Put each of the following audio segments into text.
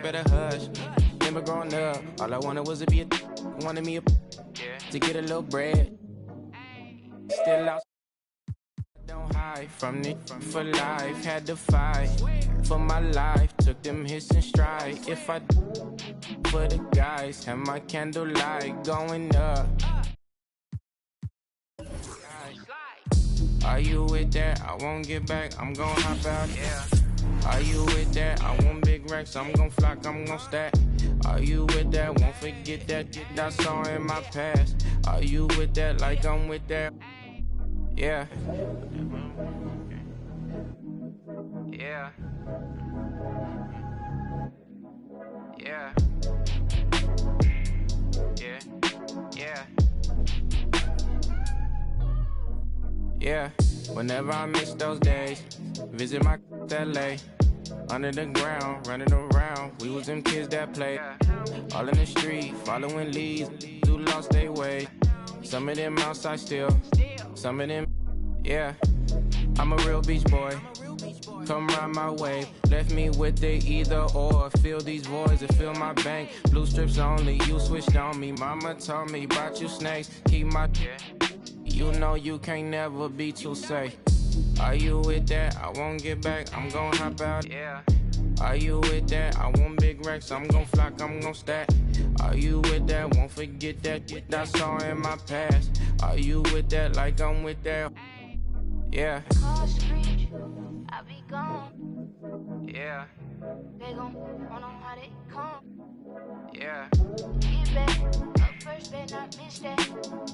better hush. Remember growing up, all I wanted was to be wanted me to get a little bread. Still out, don't hide from it for life. Had to fight for my life, took them hits in stride. If I for the guys, have my candlelight going up. Are you with that? I won't get back, I'm gon' hop out. Are you with that? I want big racks, I'm gon' flock, I'm gon' stack. Are you with that? Won't forget that I saw in my past. Are you with that? Like I'm with that? Yeah. Yeah. Yeah. Yeah. Yeah. Yeah. Whenever I miss those days, visit my LA. Under the ground, running around, we was them kids that played. All in the street, following leads, who lost their way. Some of them outside still, some of them, yeah. I'm a real beach boy, come ride my wave. Left me with the either or, fill these voids and fill my bank. Blue strips only, you switched on me. Mama told me about you snakes, keep my, you know you can't never be too safe. Are you with that? I won't get back, I'm gon' hop out. Yeah. Are you with that? I want big racks, I'm gon' flock, I'm gon' stack. Are you with that? Won't forget that I saw in my past. Are you with that? Like I'm with that? Yeah. Call screech, I be gone. Yeah. They gon' wanna know how they come. Yeah. Get back, up first, better not miss that.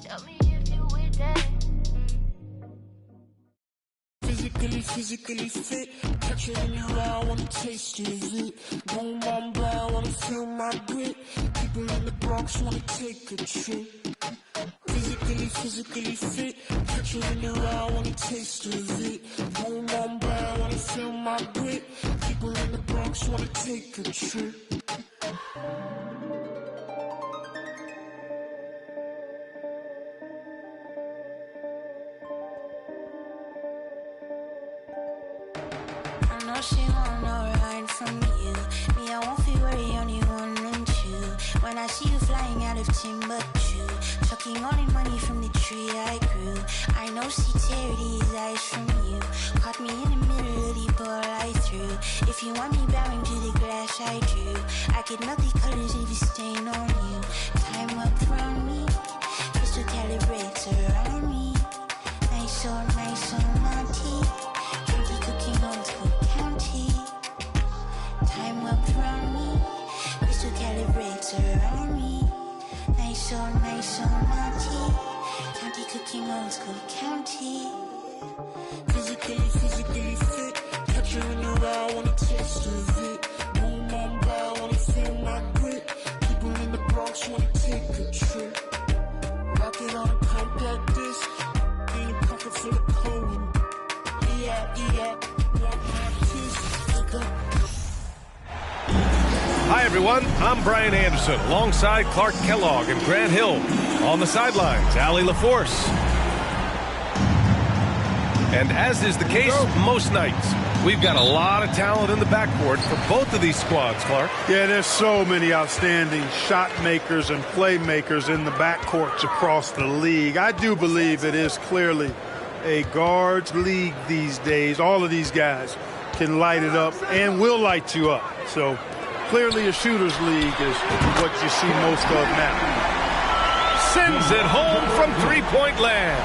Tell me if you with that. Physically fit. Catch it in your eye, wanna taste of it. Boom, boom, blah, wanna feel my grit. People in the Bronx wanna take a trip. Physically fit. Catch it in your eye, wanna taste of it. Boom, boom, blah, wanna feel my grit. People in the Bronx wanna take a trip. She want no ride from you. Me, I won't feel worry, only want you. When I see you flying out of Timbuktu, chucking all the money from the tree I grew. I know she tear these eyes from you. Caught me in the middle of the ball I threw. If you want me bowing to the glass I drew, I could melt the colors if you stain on you. Time up from me, crystal calibrates around me. Nice so naughty. Cooking on school county. Time up from me, crystal calibrates around me. Nice so naughty. County cooking on school county. Physically fit. Catch you in your eye, wanna taste of it. Boom, on blah, wanna feel my grit. People in the Bronx wanna take a trip. Rockin' on a compact disc. In a pocket full of cold. Hi, everyone. I'm Brian Anderson, alongside Clark Kellogg and Grant Hill. On the sidelines, Allie LaForce. And as is the case most nights, we've got a lot of talent in the backcourt for both of these squads, Clark. Yeah, there's so many outstanding shot makers and playmakers in the backcourts across the league. I do believe it is clearly a guards league these days. All of these guys can light it up and will light you up. So clearly a shooter's league is what you see most of now. Sends it home from three-point land.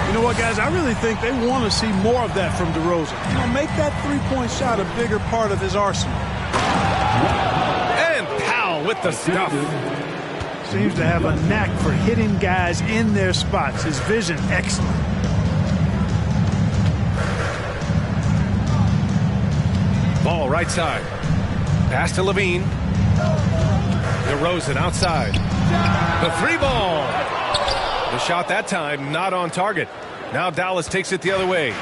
You know what, guys? I really think they want to see more of that from DeRozan. You know, make that three-point shot a bigger part of his arsenal. And Powell with the stuff. Seems to have a knack for hitting guys in their spots. His vision, excellent. Ball right side. Pass to Levine. DeRozan outside. The three ball. The shot that time not on target. Now Dallas takes it the other way.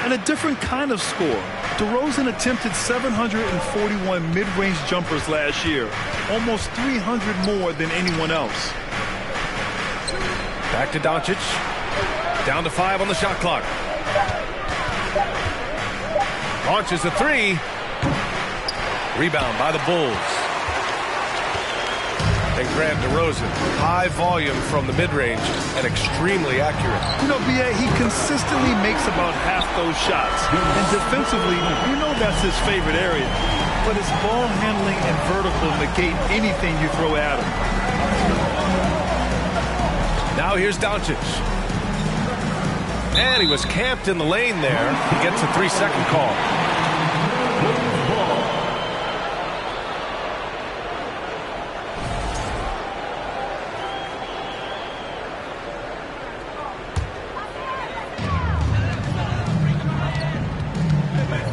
And a different kind of score. DeRozan attempted 741 mid-range jumpers last year. Almost 300 more than anyone else. Back to Doncic. Down to 5 on the shot clock. Launches a three. Rebound by the Bulls. And Grant DeRozan, high volume from the mid-range and extremely accurate. You know, B.A., he consistently makes about half those shots. And defensively, you know that's his favorite area. But his ball handling and vertical negate anything you throw at him. Now here's Doncic. And he was camped in the lane there. He gets a 3-second call.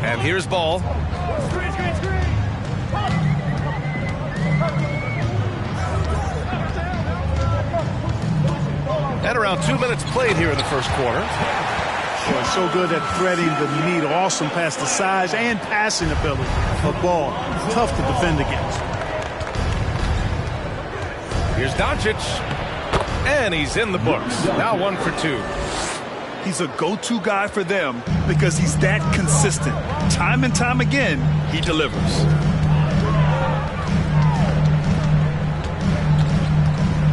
And here's Ball. And around 2 minutes played here in the first quarter. Boy, so good at threading the needle. Awesome past the size and passing ability of Ball. Tough to defend against. Here's Doncic. And he's in the books. Now 1 for 2. He's a go-to guy for them because he's that consistent. Time and time again, he delivers.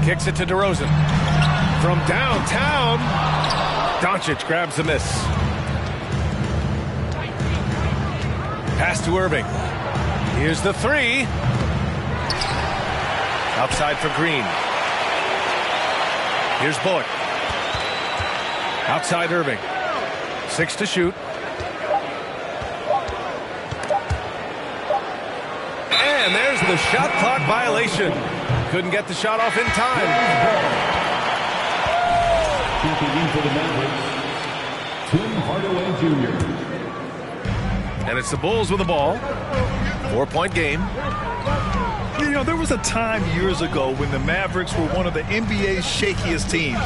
Kicks it to DeRozan. From downtown, Doncic grabs the miss. Pass to Irving. Here's the 3. Outside for Green. Here's Bullock. Outside Irving. 6 to shoot. And there's the shot clock violation. Couldn't get the shot off in time. For the Mavericks, Tim Hardaway Jr. And it's the Bulls with the ball. 4-point game. You know, there was a time years ago when the Mavericks were one of the NBA's shakiest teams.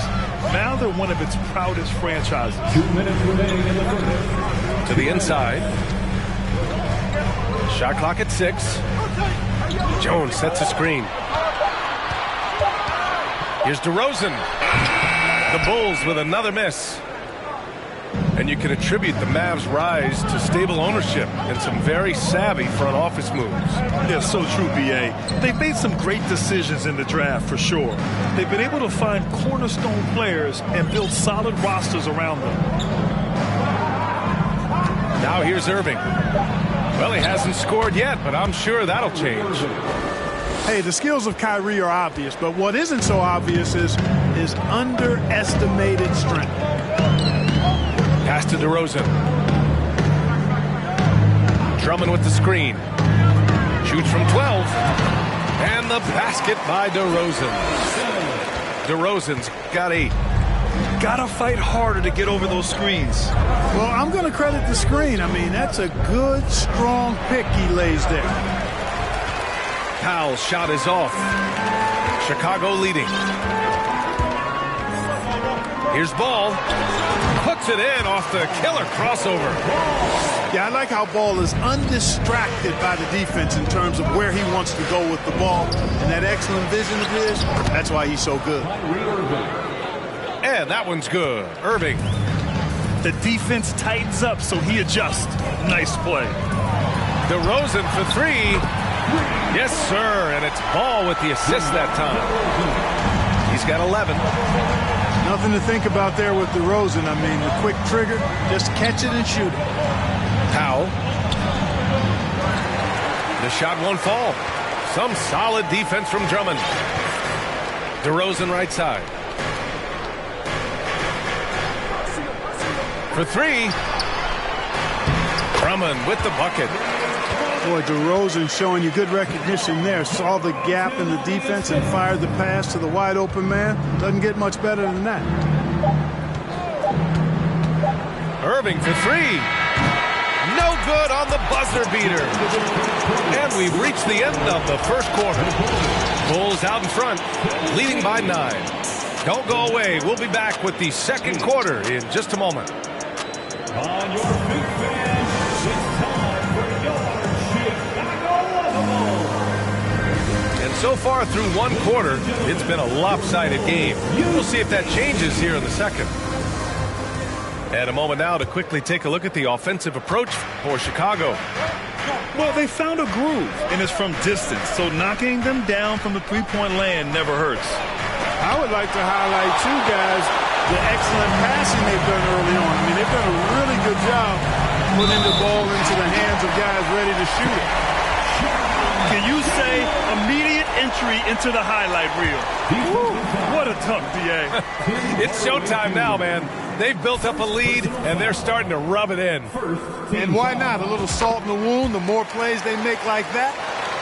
Now they're one of its proudest franchises. 2 minutes remaining in the first. To the inside. Shot clock at 6. Jones sets a screen. Here's DeRozan. The Bulls with another miss. And you can attribute the Mavs' rise to stable ownership and some very savvy front office moves. Yeah, so true, B.A. They've made some great decisions in the draft, for sure. They've been able to find cornerstone players and build solid rosters around them. Now here's Irving. Well, he hasn't scored yet, but I'm sure that'll change. Hey, the skills of Kyrie are obvious, but what isn't so obvious is his underestimated strength. Pass to DeRozan. Drummond with the screen. Shoots from 12. And the basket by DeRozan. DeRozan's got 8. Gotta fight harder to get over those screens. Well, I'm going to credit the screen. I mean, that's a good, strong pick he lays there. Powell's shot is off. Chicago leading. Here's Ball. Puts it in off the killer crossover. Yeah, I like how Ball is undistracted by the defense in terms of where he wants to go with the ball. And that excellent vision of his, that's why he's so good. And that one's good. Irving. The defense tightens up, so he adjusts. Nice play. DeRozan for 3. Yes, sir. And it's Ball with the assist that time. He's got 11. Nothing to think about there with DeRozan. I mean, the quick trigger, just catch it and shoot it. Powell. The shot won't fall. Some solid defense from Drummond. DeRozan right side. For 3. Drummond with the bucket. Boy, DeRozan showing you good recognition there. Saw the gap in the defense and fired the pass to the wide open man. Doesn't get much better than that. Irving for 3. No good on the buzzer beater. And we've reached the end of the first quarter. Bulls out in front, leading by 9. Don't go away. We'll be back with the second quarter in just a moment. On your big fans, it's time for your Chicago Bulls. And so far through one quarter, it's been a lopsided game. We'll see if that changes here in the second. And a moment now to quickly take a look at the offensive approach for Chicago. Well, they found a groove, and it's from distance, so knocking them down from the three-point land never hurts. I would like to highlight, too, guys, the excellent passing they've done early on. I mean, they've done a really good job putting the ball into the hands of guys ready to shoot it. Can you say immediate entry into the highlight reel? Woo, what a dunk, D.A. It's showtime now, man. They've built up a lead, and they're starting to rub it in. And why not? A little salt in the wound. The more plays they make like that,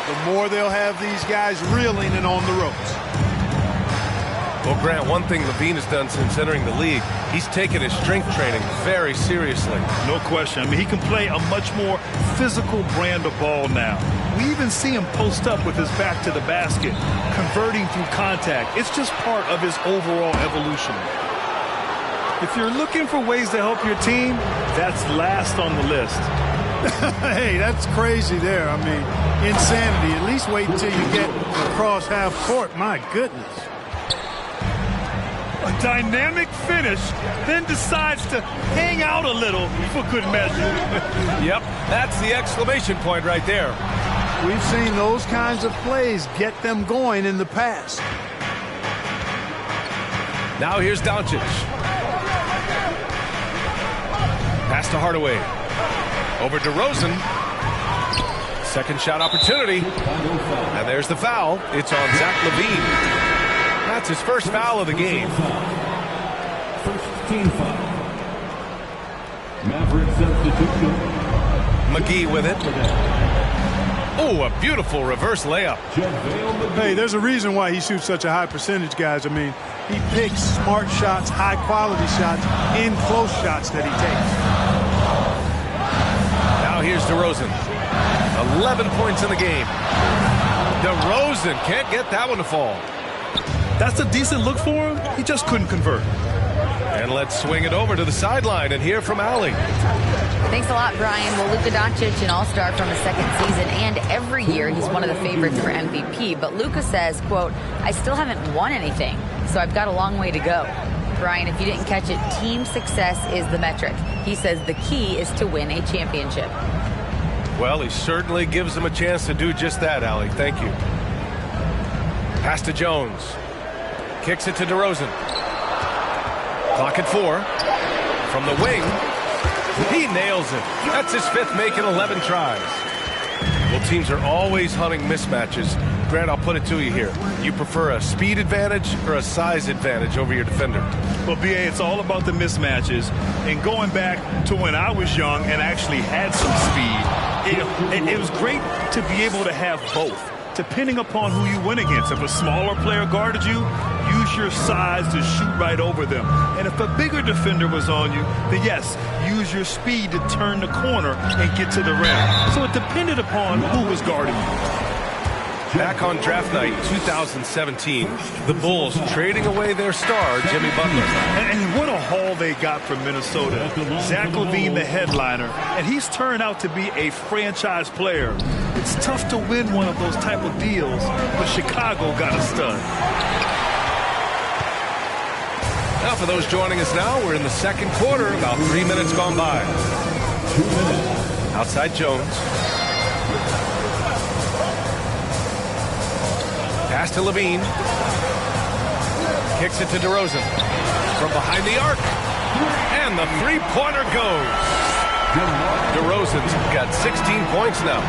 the more they'll have these guys reeling and on the ropes. Well, Grant, one thing Levine has done since entering the league, he's taken his strength training very seriously. No question. I mean, he can play a much more physical brand of ball now. We even see him post up with his back to the basket, converting through contact. It's just part of his overall evolution. If you're looking for ways to help your team, that's last on the list. Hey, that's crazy there. I mean, insanity. At least wait until you get across half court. My goodness. A dynamic finish, then decides to hang out a little for good measure. Yep, that's the exclamation point right there. We've seen those kinds of plays get them going in the past. Now here's Doncic. Pass to Hardaway. Over DeRozan. Second shot opportunity. And there's the foul. It's on Zach LaVine. That's his first foul of the game. First team foul. Maverick substitution. McGee with it. Oh, a beautiful reverse layup. Hey, there's a reason why he shoots such a high percentage, guys. I mean, he picks smart shots, high-quality shots, in close shots that he takes. Now here's DeRozan. 11 points in the game. DeRozan can't get that one to fall. That's a decent look for him. He just couldn't convert. And let's swing it over to the sideline and hear from Allie. Thanks a lot, Brian. Well, Luka Doncic, an all-star from his second season, and every year he's one of the favorites for MVP. But Luka says, quote, I still haven't won anything, so I've got a long way to go. Brian, if you didn't catch it, team success is the metric. He says the key is to win a championship. Well, he certainly gives them a chance to do just that, Allie. Thank you. Pass to Jones. Kicks it to DeRozan. Clock at 4. From the wing. He nails it. That's his fifth make in 11 tries. Well, teams are always hunting mismatches. Grant, I'll put it to you here. You prefer a speed advantage or a size advantage over your defender? Well, B.A., it's all about the mismatches. And going back to when I was young and actually had some speed, it was great to be able to have both, depending upon who you went against. If a smaller player guarded you, use your size to shoot right over them. And if a bigger defender was on you, then yes, use your speed to turn the corner and get to the rim. So it depended upon who was guarding you. Back on draft night 2017, the Bulls trading away their star, Jimmy Butler. And what a haul they got from Minnesota. Zach LaVine, the headliner, and he's turned out to be a franchise player. It's tough to win one of those type of deals, but Chicago got a stud. Now for those joining us now, we're in the second quarter, about 3 minutes gone by. 2 minutes. Outside Jones. Pass to LaVine. Kicks it to DeRozan. From behind the arc. And the three-pointer goes. DeRozan's got 16 points now.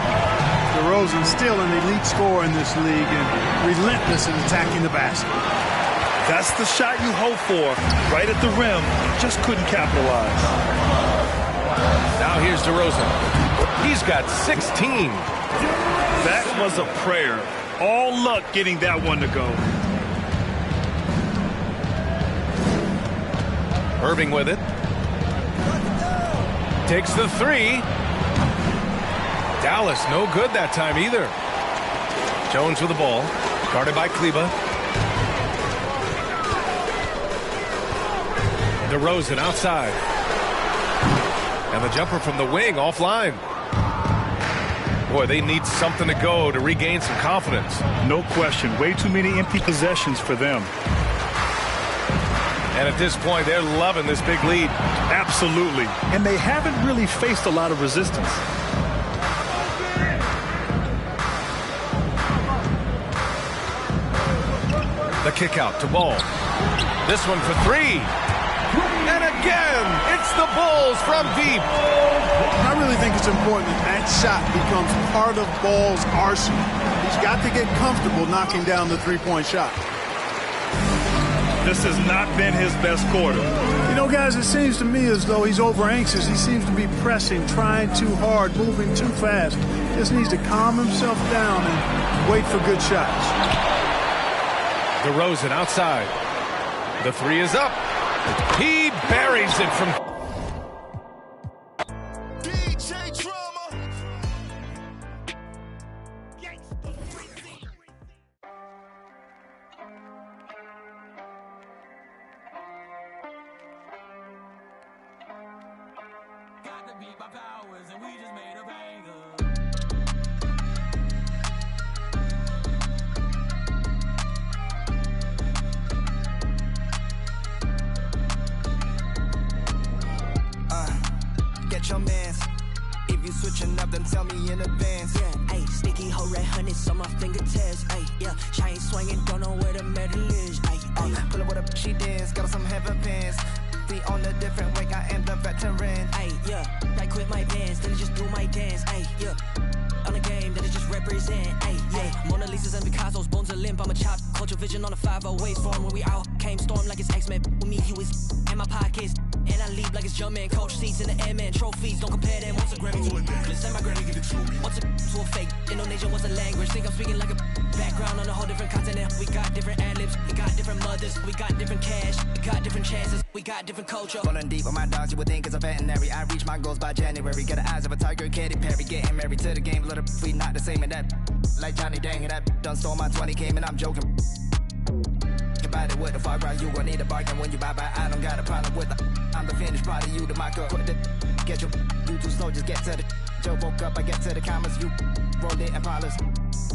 DeRozan's still an elite scorer in this league and relentless in attacking the basket. That's the shot you hope for. Right at the rim. Just couldn't capitalize. Now here's DeRozan. He's got 16. That was a prayer. All luck getting that one to go. Irving with it. Takes the three. Dallas no good that time either. Jones with the ball. Guarded by Kleber. DeRozan outside. And the jumper from the wing offline. Boy, they need something to go to regain some confidence. No question. Way too many empty possessions for them. And at this point, they're loving this big lead. Absolutely. And they haven't really faced a lot of resistance. The kick out to Ball. This one for three. And again, it's the Bulls from deep. I really think it's important that shot becomes part of Ball's arsenal. He's got to get comfortable knocking down the three-point shot. This has not been his best quarter. You know, guys, it seems to me as though he's over-anxious. He seems to be pressing, trying too hard, moving too fast. Just needs to calm himself down and wait for good shots. DeRozan outside. The three is up. He buries it from... DJ Drama. Got to beat my powers and we just made a banger. Get your mans. If you switching up, then tell me in advance. Yeah, ayy, sticky hoe red hundreds on my fingertips. Ayy, yeah, chain swinging, don't know where the metal is. Ayy, pull up with a she dance, got some heaven pants. We on a different wake, I am the veteran. Ayy, yeah, I quit my bands, then I just do my dance. Ayy, yeah. On the game that it just represent, ayy, yeah. Mona Lisa's and Picasso's, bones are limp, I'm a chop. Culture vision on a 508 storm. When we out, came storm like it's X-Men. With me, you is in my pockets. And I leave like it's Jumpman. Coach seats in the airman. Trophies, don't compare them. What's a Grammy to a necklace? And my granny give it to me. What's a to a fake? Indonesian was a language. Think I'm speaking like a background on a whole different continent. We got different ad-libs. We got different mothers. We got different cash. We got different chances. We got different culture. Rolling deep with my dogs, you would think it's a veterinary. I reach my goals by January. Got the eyes of a tiger, Katy Perry. Getting married to the game. Little we not the same and that. Like Johnny Dang and that done stole my 20 came and I'm joking. About it with the far right, you gon' need a bargain when you buy. I don't got a problem with the. I'm the finished product, you the mic up. Get your you too slow, just get to the. Joe woke up, I get to the comments, you rolled it and polish.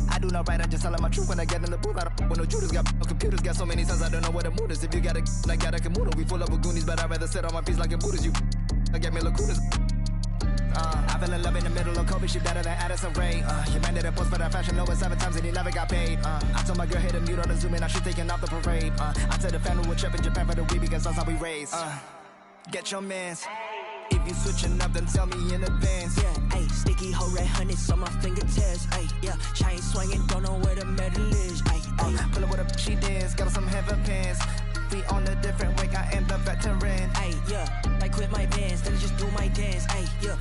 I do not right, I just tell them my truth when I get in the booth. I don't when no Judas got no computers, got so many sons, I don't know what the mood is. If you got a like got a Kamuda, we full up with Goonies, but I'd rather sit on my piece like a Buddhist. You I get me lacunas. I fell in love in the middle of COVID, she better than Addison Rae. You man did a post for that fashion over 7 times and he never got paid. I told my girl hit a mute on the Zoom and now she taking off the parade. I tell the family we're trip in Japan for the week because that's how we raised. Get your mans. If you switching up, then tell me in advance. Yeah, ayy, sticky hoe red hundreds on my fingertips. Ayy, yeah, chain swinging, don't know where the metal is. Ayy, pull up with a she dance, got some heaven pants. We on a different wake, I am the veteran. Ayy, yeah, I quit my bands, then I just do my dance. Ayy, yeah.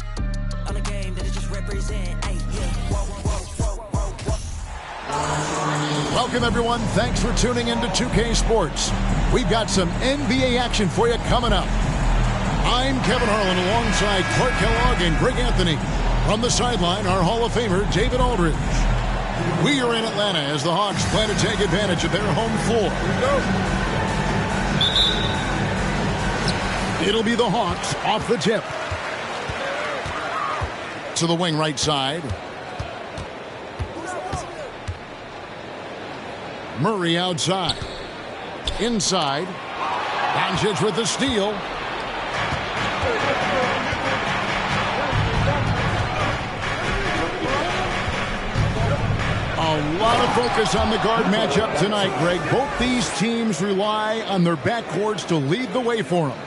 On the game that it just represent, ayy, yeah. Whoa, whoa, whoa, whoa. Welcome, everyone. Thanks for tuning into 2K Sports. We've got some NBA action for you coming up. I'm Kevin Harlan alongside Clark Kellogg and Greg Anthony. From the sideline, our Hall of Famer, David Aldridge. We are in Atlanta as the Hawks plan to take advantage of their home floor. It'll be the Hawks off the tip. To the wing right side. Murray outside. Inside. Doncic with the steal. A lot of focus on the guard matchup tonight, Greg. Both these teams rely on their backcourts to lead the way for them.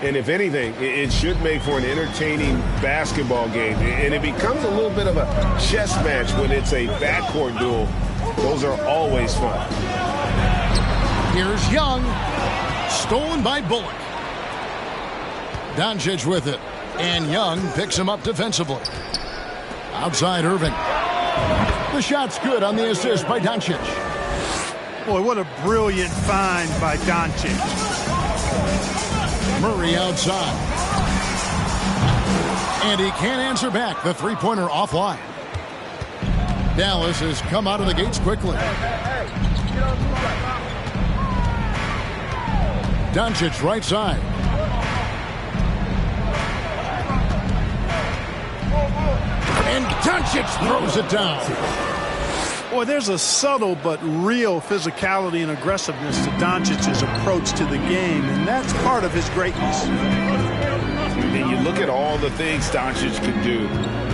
And if anything, it should make for an entertaining basketball game. And it becomes a little bit of a chess match when it's a backcourt duel. Those are always fun. Here's Young. Stolen by Bullock. Doncic with it. And Young picks him up defensively. Outside Irving. The shot's good on the assist by Doncic. Boy, what a brilliant find by Doncic. Murray outside. And he can't answer back. The three-pointer offline. Dallas has come out of the gates quickly. Doncic right side. And Doncic throws it down. Boy, there's a subtle but real physicality and aggressiveness to Doncic's approach to the game, and that's part of his greatness. And you look at all the things Doncic can do.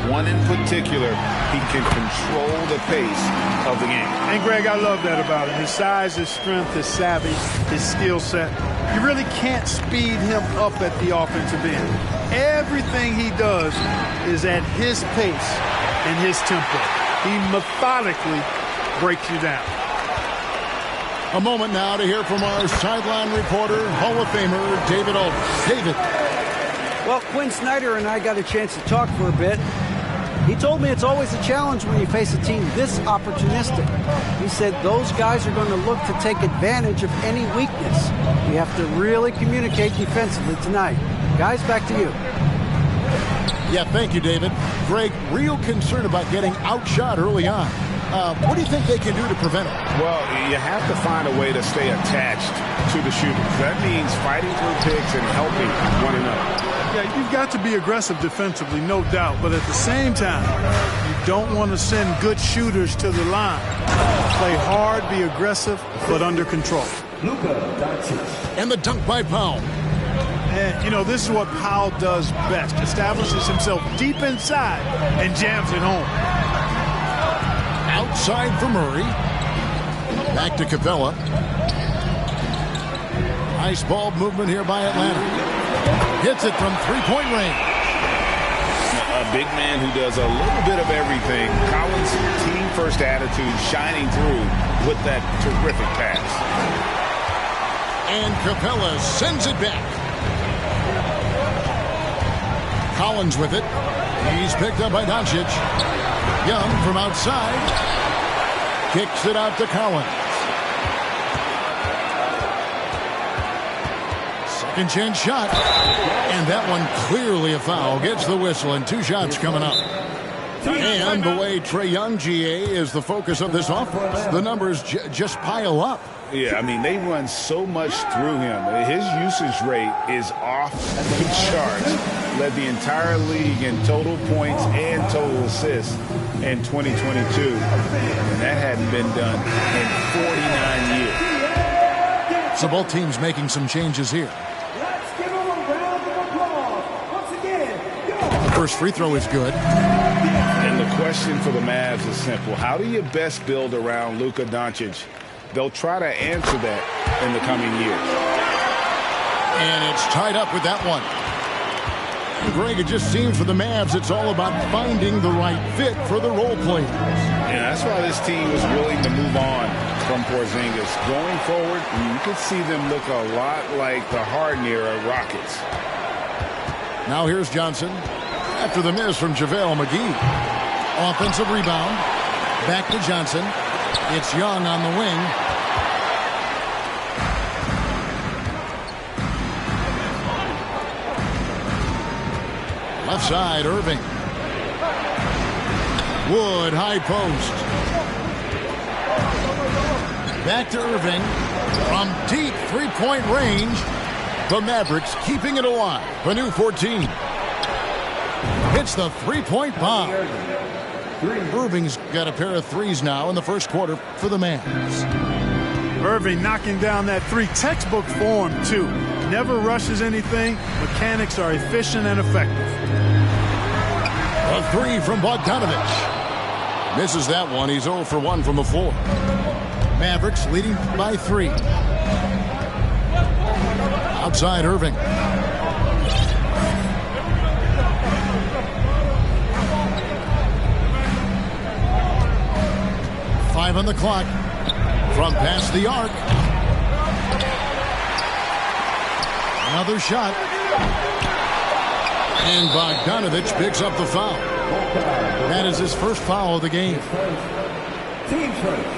one in particular, he can control the pace of the game. And, Greg, I love that about him. His size, his strength, his savvy, his skill set. You really can't speed him up at the offensive end. Everything he does is at his pace and his tempo. He methodically breaks you down. A moment now to hear from our sideline reporter, Hall of Famer David Aldridge. David. Well, Quinn Snyder and I got a chance to talk for a bit. He told me it's always a challenge when you face a team this opportunistic. He said those guys are going to look to take advantage of any weakness. You have to really communicate defensively tonight. Guys, back to you. Yeah, thank you, David. Greg, real concern about getting outshot early on. What do you think they can do to prevent it? Well, you have to find a way to stay attached to the shooters. That means fighting through picks and helping one another. Yeah, you've got to be aggressive defensively, no doubt. But at the same time, you don't want to send good shooters to the line. Play hard, be aggressive, but under control. Luka Doncic. And the dunk by Powell. And, you know, this is what Powell does best. Establishes himself deep inside and jams it home. Outside for Murray. Back to Capella. Nice ball movement here by Atlanta. Hits it from three-point range. A big man who does a little bit of everything. Collins' team-first attitude shining through with that terrific pass. And Capella sends it back. Collins with it. He's picked up by Doncic. Young from outside. Kicks it out to Collins. Second chance shot. And that one clearly a foul. Gets the whistle and 2 shots coming up. And the way Trae Young, GA, is the focus of this offense, the numbers just pile up. Yeah, I mean, they run so much through him. His usage rate is off the charts. Led the entire league in total points and total assists in 2022. And that hadn't been done in 49 years. So both teams making some changes here. The first free throw is good. And the question for the Mavs is simple. How do you best build around Luka Doncic? They'll try to answer that in the coming years. And it's tied up with that one. Greg, it just seems for the Mavs it's all about finding the right fit for the role players. Yeah, that's why this team was willing to move on from Porzingis. Going forward, you could see them look a lot like the Harden-era Rockets. Now here's Johnson. After the miss from JaVale McGee. Offensive rebound. Back to Johnson. It's Young on the wing. Left side, Irving. Wood, high post. Back to Irving. From deep three-point range. The Mavericks keeping it alive. The new 14. Hits the three-point bomb. Irving's got a pair of threes now in the first quarter for the Mavs. Irving knocking down that three. Textbook form, too. Never rushes anything. Mechanics are efficient and effective. A three from Bogdanovich. Misses that one. He's 0 for 1 from the floor. Mavericks leading by 3. Outside Irving. Five on the clock. From past the arc. Another shot. And Bogdanovich picks up the foul. That is his first foul of the game. Team first.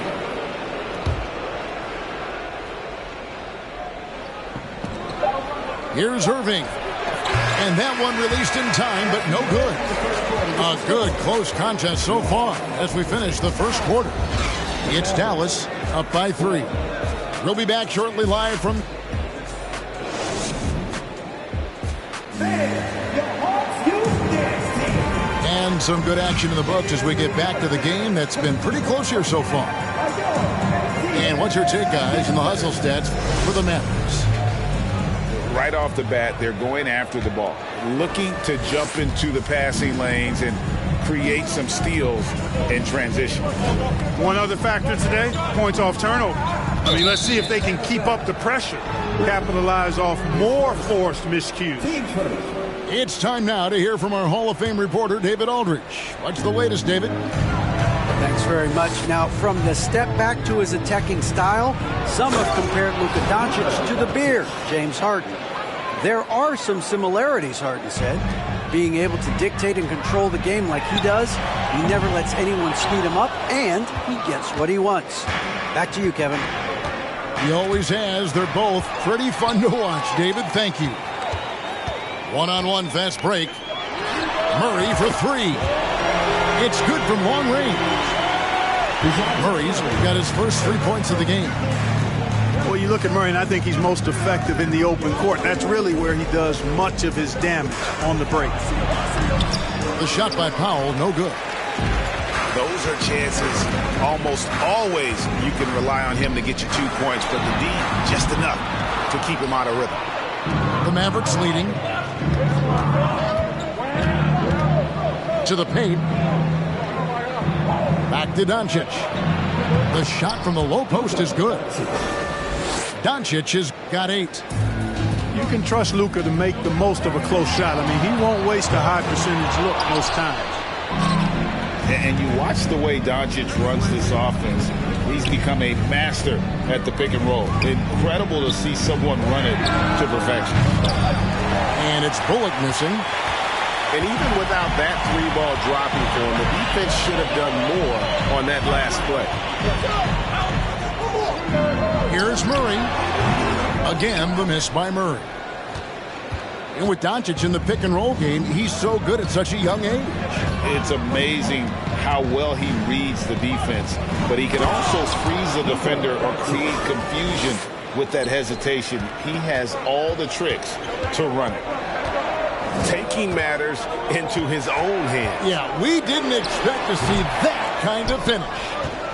Here's Irving. And that one released in time, but no good. A good close contest so far as we finish the first quarter. It's Dallas up by 3. We'll be back shortly live from... And some good action in the books as we get back to the game that's been pretty close here so far. And what's your take, guys, in the hustle stats for the Mavericks? Right off the bat, they're going after the ball, looking to jump into the passing lanes and create some steals in transition. One other factor today, points off turnover. I mean, let's see if they can keep up the pressure, capitalize off more forced miscues. It's time now to hear from our Hall of Fame reporter, David Aldridge. What's the latest, David? Thanks very much. Now, from the step back to his attacking style, some have compared Luka Doncic to the Beard, James Harden. There are some similarities, Harden said. Being able to dictate and control the game like he does, he never lets anyone speed him up, and he gets what he wants. Back to you, Kevin. He always has. They're both pretty fun to watch. David, thank you. One-on-one fast break. Murray for three. It's good from long range. Murray's got his first 3 points of the game. Well, you look at Murray, and I think he's most effective in the open court. That's really where he does much of his damage on the break. The shot by Powell, no good. Those are chances almost always you can rely on him to get you 2 points, but the D, just enough to keep him out of rhythm. The Mavericks leading. To the paint. Back to Doncic. The shot from the low post is good. Doncic has got 8. You can trust Luka to make the most of a close shot. I mean, he won't waste a high percentage look most times. And you watch the way Doncic runs this offense. He's become a master at the pick and roll. Incredible to see someone run it to perfection. And it's Bullock missing. And even without that 3-ball dropping for him, the defense should have done more on that last play. Here's Murray. Again, the miss by Murray. And with Doncic in the pick and roll game, he's so good at such a young age. It's amazing how well he reads the defense, but he can also freeze the defender or create confusion with that hesitation. He has all the tricks to run it. Taking matters into his own hands. Yeah, we didn't expect to see that kind of finish.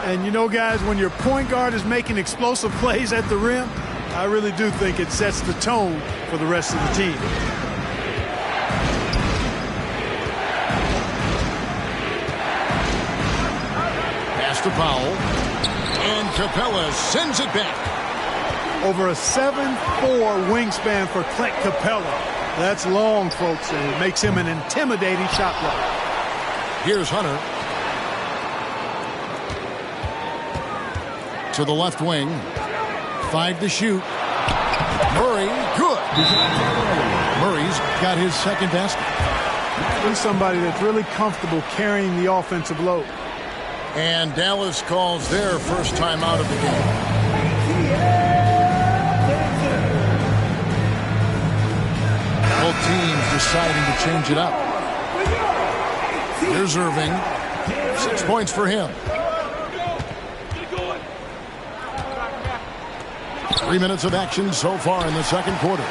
And you know, guys, when your point guard is making explosive plays at the rim, I really do think it sets the tone for the rest of the team. Pass to Powell. And Capella sends it back. Over a 7'4" wingspan for Clint Capella. That's long, folks, and it makes him an intimidating shot blocker. Here's Hunter. To the left wing. 5 to shoot. Murray, good. Murray's got his second basket. He's somebody that's really comfortable carrying the offensive load. And Dallas calls their first time out of the game. Both teams deciding to change it up. Here's Irving. 6 points for him. 3 minutes of action so far in the second quarter.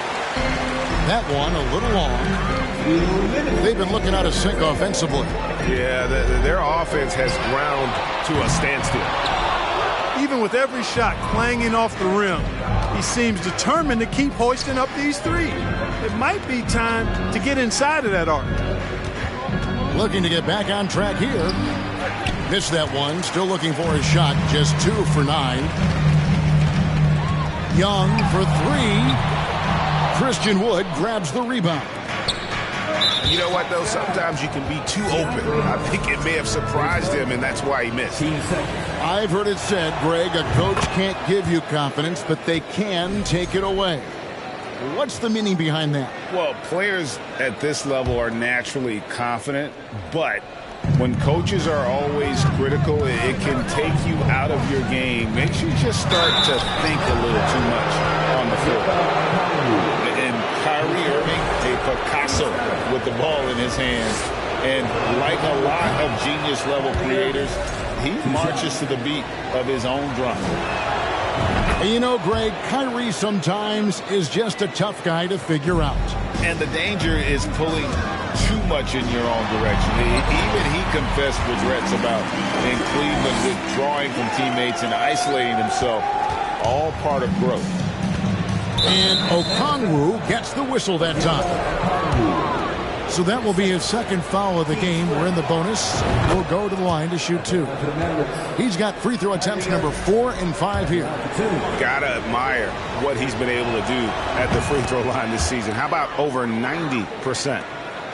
That one a little long. They've been looking out of sync offensively. Yeah, their offense has ground to a standstill. Even with every shot clanging off the rim, he seems determined to keep hoisting up these threes. It might be time to get inside of that arc. Looking to get back on track here. Missed that one. Still looking for his shot. Just 2 for 9. Young for 3. Christian Wood grabs the rebound. You know what, though? Sometimes you can be too open. I think it may have surprised him, and that's why he missed. I've heard it said, Greg, a coach can't give you confidence, but they can take it away. What's the meaning behind that? Well, players at this level are naturally confident, but when coaches are always critical, it can take you out of your game. Makes you just start to think a little too much on the floor. And Kyrie Irving, a Picasso with the ball in his hands. And like a lot of genius-level creators, he marches to the beat of his own drum. You know, Greg, Kyrie sometimes is just a tough guy to figure out. And the danger is pulling too much in your own direction. Even he confessed regrets about in Cleveland withdrawing from teammates and isolating himself. All part of growth. And Okongwu gets the whistle that time. So that will be his second foul of the game. We're in the bonus. We'll go to the line to shoot 2. He's got free throw attempts number 4 and 5 here. Gotta admire what he's been able to do at the free throw line this season. How about over 90%?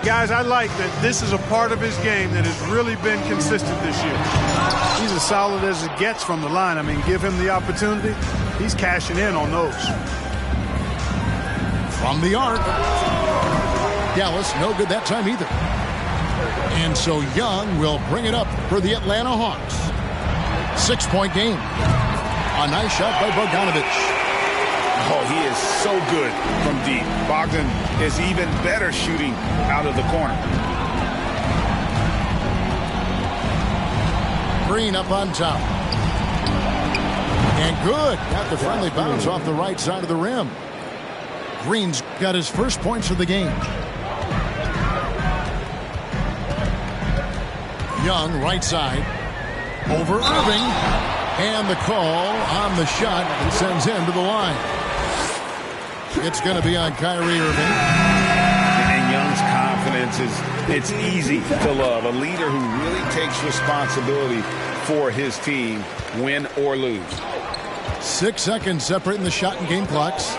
Guys, I like that this is a part of his game that has really been consistent this year. He's as solid as it gets from the line. I mean, give him the opportunity. He's cashing in on those. From the arc. Dallas, no good that time either. And so Young will bring it up for the Atlanta Hawks. 6-point game. A nice shot by Bogdanovic. Oh, he is so good from deep. Bogdan is even better shooting out of the corner. Green up on top. And good. Got the friendly bounce off the right side of the rim. Green's got his first points of the game. Young, right side. Over Irving. And the call on the shot that sends him to the line. It's going to be on Kyrie Irving. And Young's confidence it's easy to love. A leader who really takes responsibility for his team, win or lose. 6 seconds separating the shot and game clocks.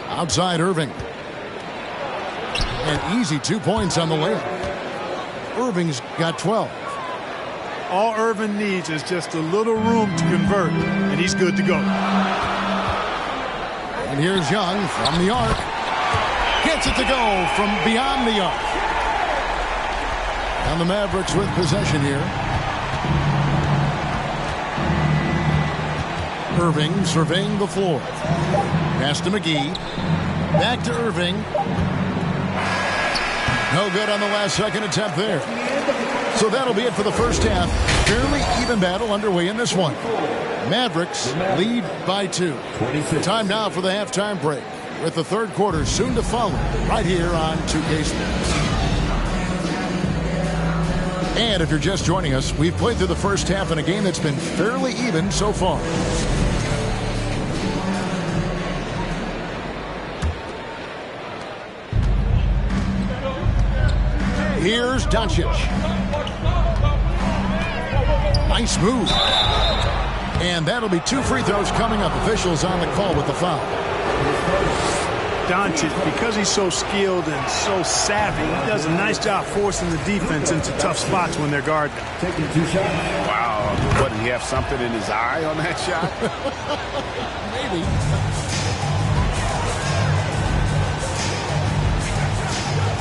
Outside Irving. An easy 2 points on the layup. Irving's got 12. All Irving needs is just a little room to convert, and he's good to go. And here's Young from the arc. Gets it to go from beyond the arc. And the Mavericks with possession here. Irving surveying the floor. Pass to McGee. Back to Irving. No good on the last second attempt there. So that'll be it for the first half. Fairly even battle underway in this one. Mavericks lead by 2. Time now for the halftime break, with the third quarter soon to follow right here on 2K Sports. And if you're just joining us, we've played through the first half in a game that's been fairly even so far. Here's Doncic. Nice move. And that'll be 2 free throws coming up. Officials on the call with the foul. Doncic, because he's so skilled and so savvy, he does a nice job forcing the defense into tough spots when they're guarding. Taking 2 shots. Wow. What, did he have something in his eye on that shot? Maybe.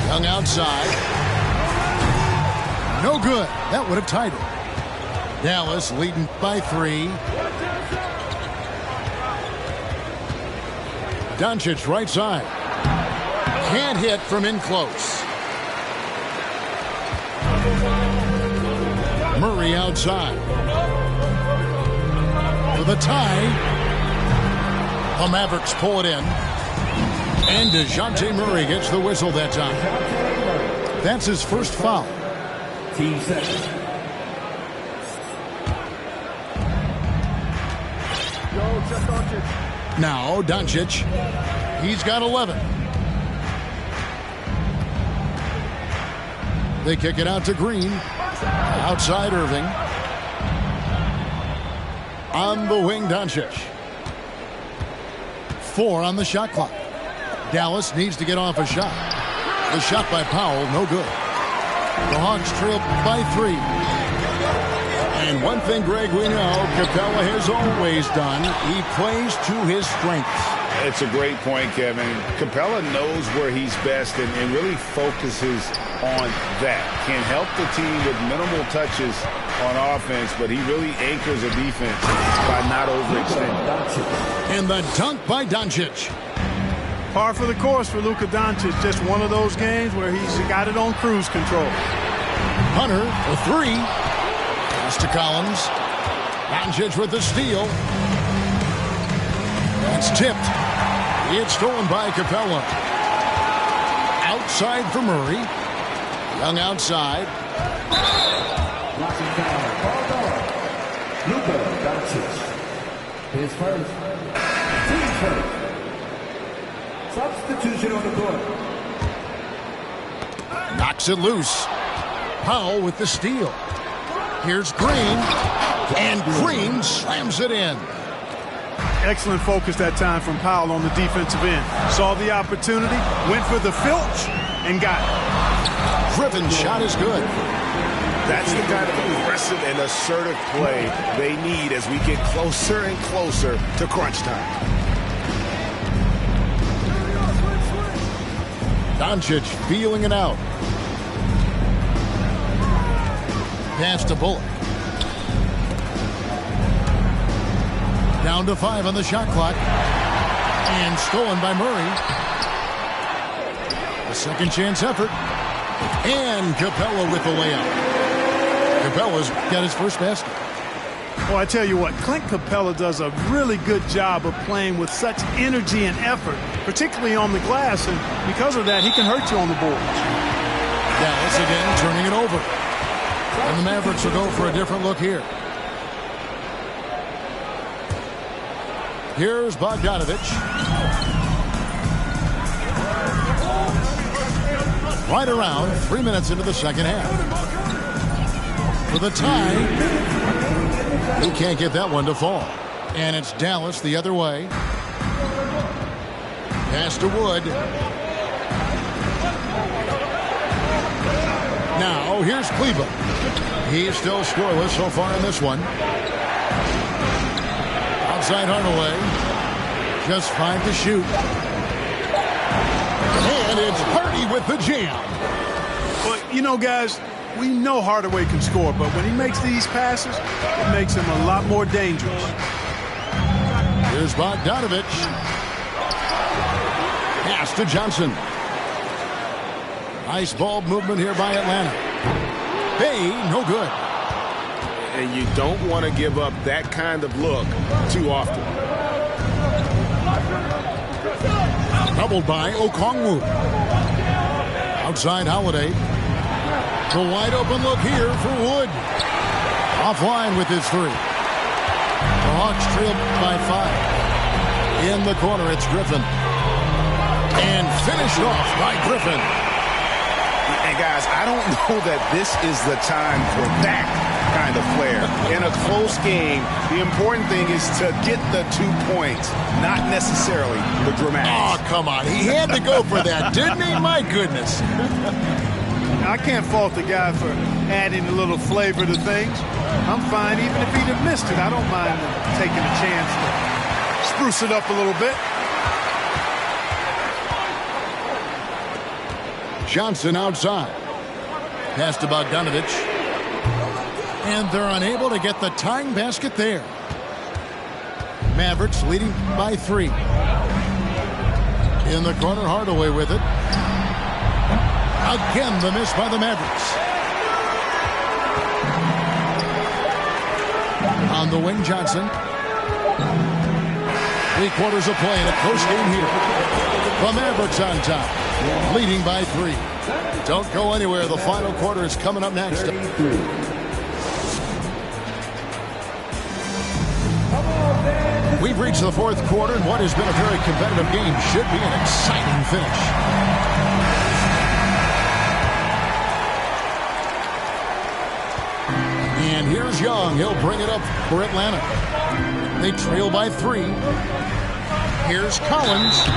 Young outside. No good. That would have tied it. Dallas leading by 3. Doncic right side. Can't hit from in close. Murray outside. For the tie. The Mavericks pull it in. And DeJounte Murray gets the whistle that time. That's his first foul. Team seconds. Now Doncic. He's got 11. They kick it out to Green. Outside Irving. On the wing, Doncic. 4 on the shot clock. Dallas needs to get off a shot. The shot by Powell, no good. The Hawks trail by 3. And one thing, Greg, we know Capella has always done. He plays to his strengths. It's a great point, Kevin. Capella knows where he's best and really focuses on that. Can help the team with minimal touches on offense, but he really anchors a defense by not overextending. And the dunk by Doncic. Par for the course for Luka Doncic. Just one of those games where he's got it on cruise control. Hunter for 3. Pass to Collins. Doncic with the steal. It's tipped. It's stolen by Capella. Outside for Murray. Young outside. Luka Doncic. His first. Team first. Substitution on the court. Knocks it loose. Powell with the steal. Here's Green. And Green slams it in. Excellent focus that time from Powell on the defensive end. Saw the opportunity, went for the filch, and got it. Griffin's shot is good. That's the kind of aggressive and assertive play they need as we get closer and closer to crunch time. Doncic feeling it out. Pass to Bullock. Down to 5 on the shot clock. And stolen by Murray. A second chance effort. And Capella with the layup. Capella's got his first basket. Well, I tell you what, Clint Capella does a really good job of playing with such energy and effort, particularly on the glass, and because of that, he can hurt you on the boards. Dallas again turning it over. And the Mavericks will go for a different look here. Here's Bogdanovich. Right around 3 minutes into the second half. For the tie, he can't get that one to fall. And it's Dallas the other way. Pass to Wood. Now here's Cleveland. He's still scoreless so far in this one. Outside Hardaway. Just 5 to shoot. And it's Hardy with the jam. Well, you know, guys, we know Hardaway can score, but when he makes these passes, it makes him a lot more dangerous. Here's Bogdanovich. Pass to Johnson. Nice ball movement here by Atlanta. Hey, no good. And you don't want to give up that kind of look too often. Doubled by Okongwu. Outside Holiday. The wide open look here for Wood. Offline with his 3. The Hawks trail by 5. In the corner, it's Griffin. And finished off by Griffin. And guys, I don't know that this is the time for that kind of player. In a close game, the important thing is to get the 2 points, not necessarily the dramatics. Oh, come on. He had to go for that, didn't he? My goodness. I can't fault the guy for adding a little flavor to things. I'm fine. Even if he'd have missed it, I don't mind taking a chance to spruce it up a little bit. Johnson outside. Pass to Bogdanovich. And they're unable to get the tying basket there. Mavericks leading by 3. In the corner, Hardaway with it. Again, the miss by the Mavericks. On the wing, Johnson. 3 quarters of play in a close game here. The Mavericks on top, leading by 3. Don't go anywhere. The final quarter is coming up next. We've reached the 4th quarter, and what has been a very competitive game should be an exciting finish. And here's Young. He'll bring it up for Atlanta. They trail by 3. Here's Collins.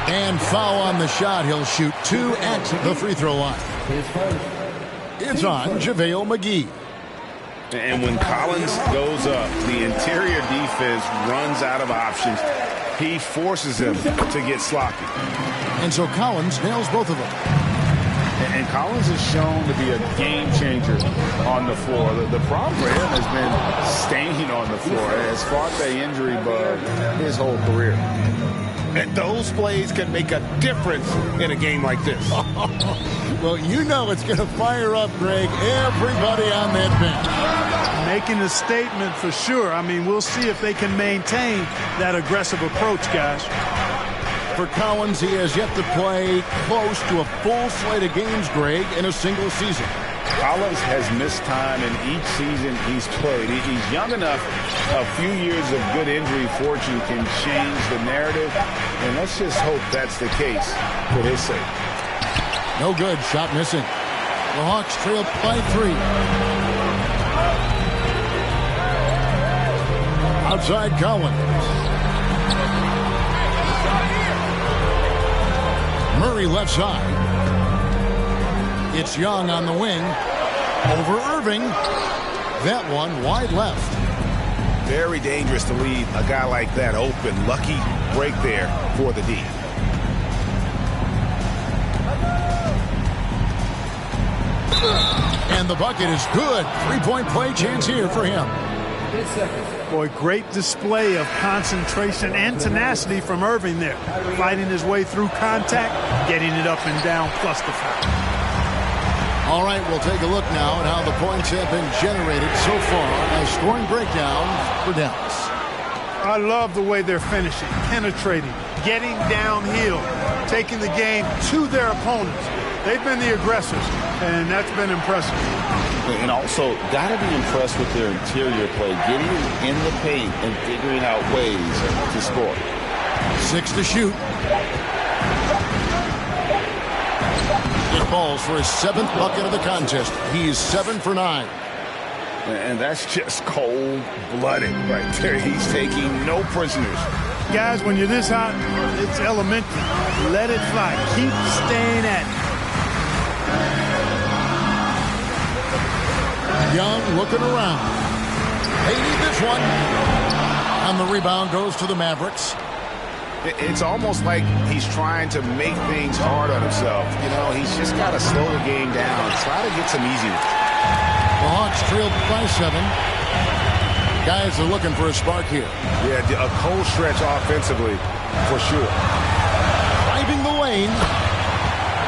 And foul on the shot. He'll shoot 2 at the free throw line. It's on JaVale McGee. And when Collins goes up, the interior defense runs out of options. He forces them to get sloppy. And so Collins nails both of them. And Collins is shown to be a game changer on the floor. The problem for him has been staying on the floor. Has fought the injury bug his whole career. And those plays can make a difference in a game like this. Well, you know it's going to fire up, Greg, everybody on that bench. Making a statement for sure. I mean, we'll see if they can maintain that aggressive approach, guys. For Collins, he has yet to play close to a full slate of games, Greg, in a single season. Collins has missed time in each season he's played. He's young enough. A few years of good injury fortune can change the narrative, and let's just hope that's the case for his sake. No good. Shot missing. The Hawks trail by 3. Outside Collins. Murray left side. It's Young on the wing. Over Irving. That one wide left. Very dangerous to leave a guy like that open. Lucky break there for the D. And the bucket is good. 3-point play chance here for him. Boy, great display of concentration and tenacity from Irving there. Fighting his way through contact, getting it up and down, plus the foul. All right, we'll take a look now at how the points have been generated so far as scoring breakdown for Dallas. I love the way they're finishing, penetrating, getting downhill, taking the game to their opponents. They've been the aggressors, and that's been impressive. And also, got to be impressed with their interior play, getting in the paint and figuring out ways to score. 6 to shoot. It falls for his 7th bucket of the contest. He's 7 for 9. And that's just cold-blooded right there. He's taking no prisoners. Guys, when you're this hot, it's elementary. Let it fly. Keep staying at it. Young looking around. They need this one. And the rebound goes to the Mavericks. It's almost like he's trying to make things hard on himself. You know, he's just got to slow the game down. Try to get some easy ones. The Hawks trailed by 7. Guys are looking for a spark here. Yeah, a cold stretch offensively, for sure. Driving the lane.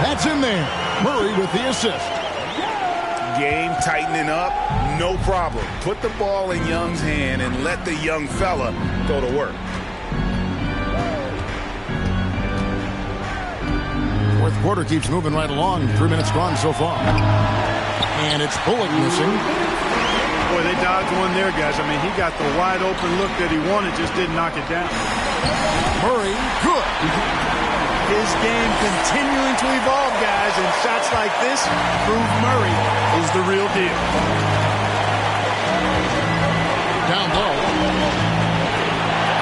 That's in there. Murray with the assist. Game tightening up, no problem. Put the ball in Young's hand and let the young fella go to work. Fourth quarter keeps moving right along. 3 minutes gone so far. And it's Bullock missing. Boy, they dodged one there, guys. I mean, he got the wide open look that he wanted, just didn't knock it down. Murray, good. His game continuing to evolve, guys, and shots like this prove Murray is the real deal. Down low.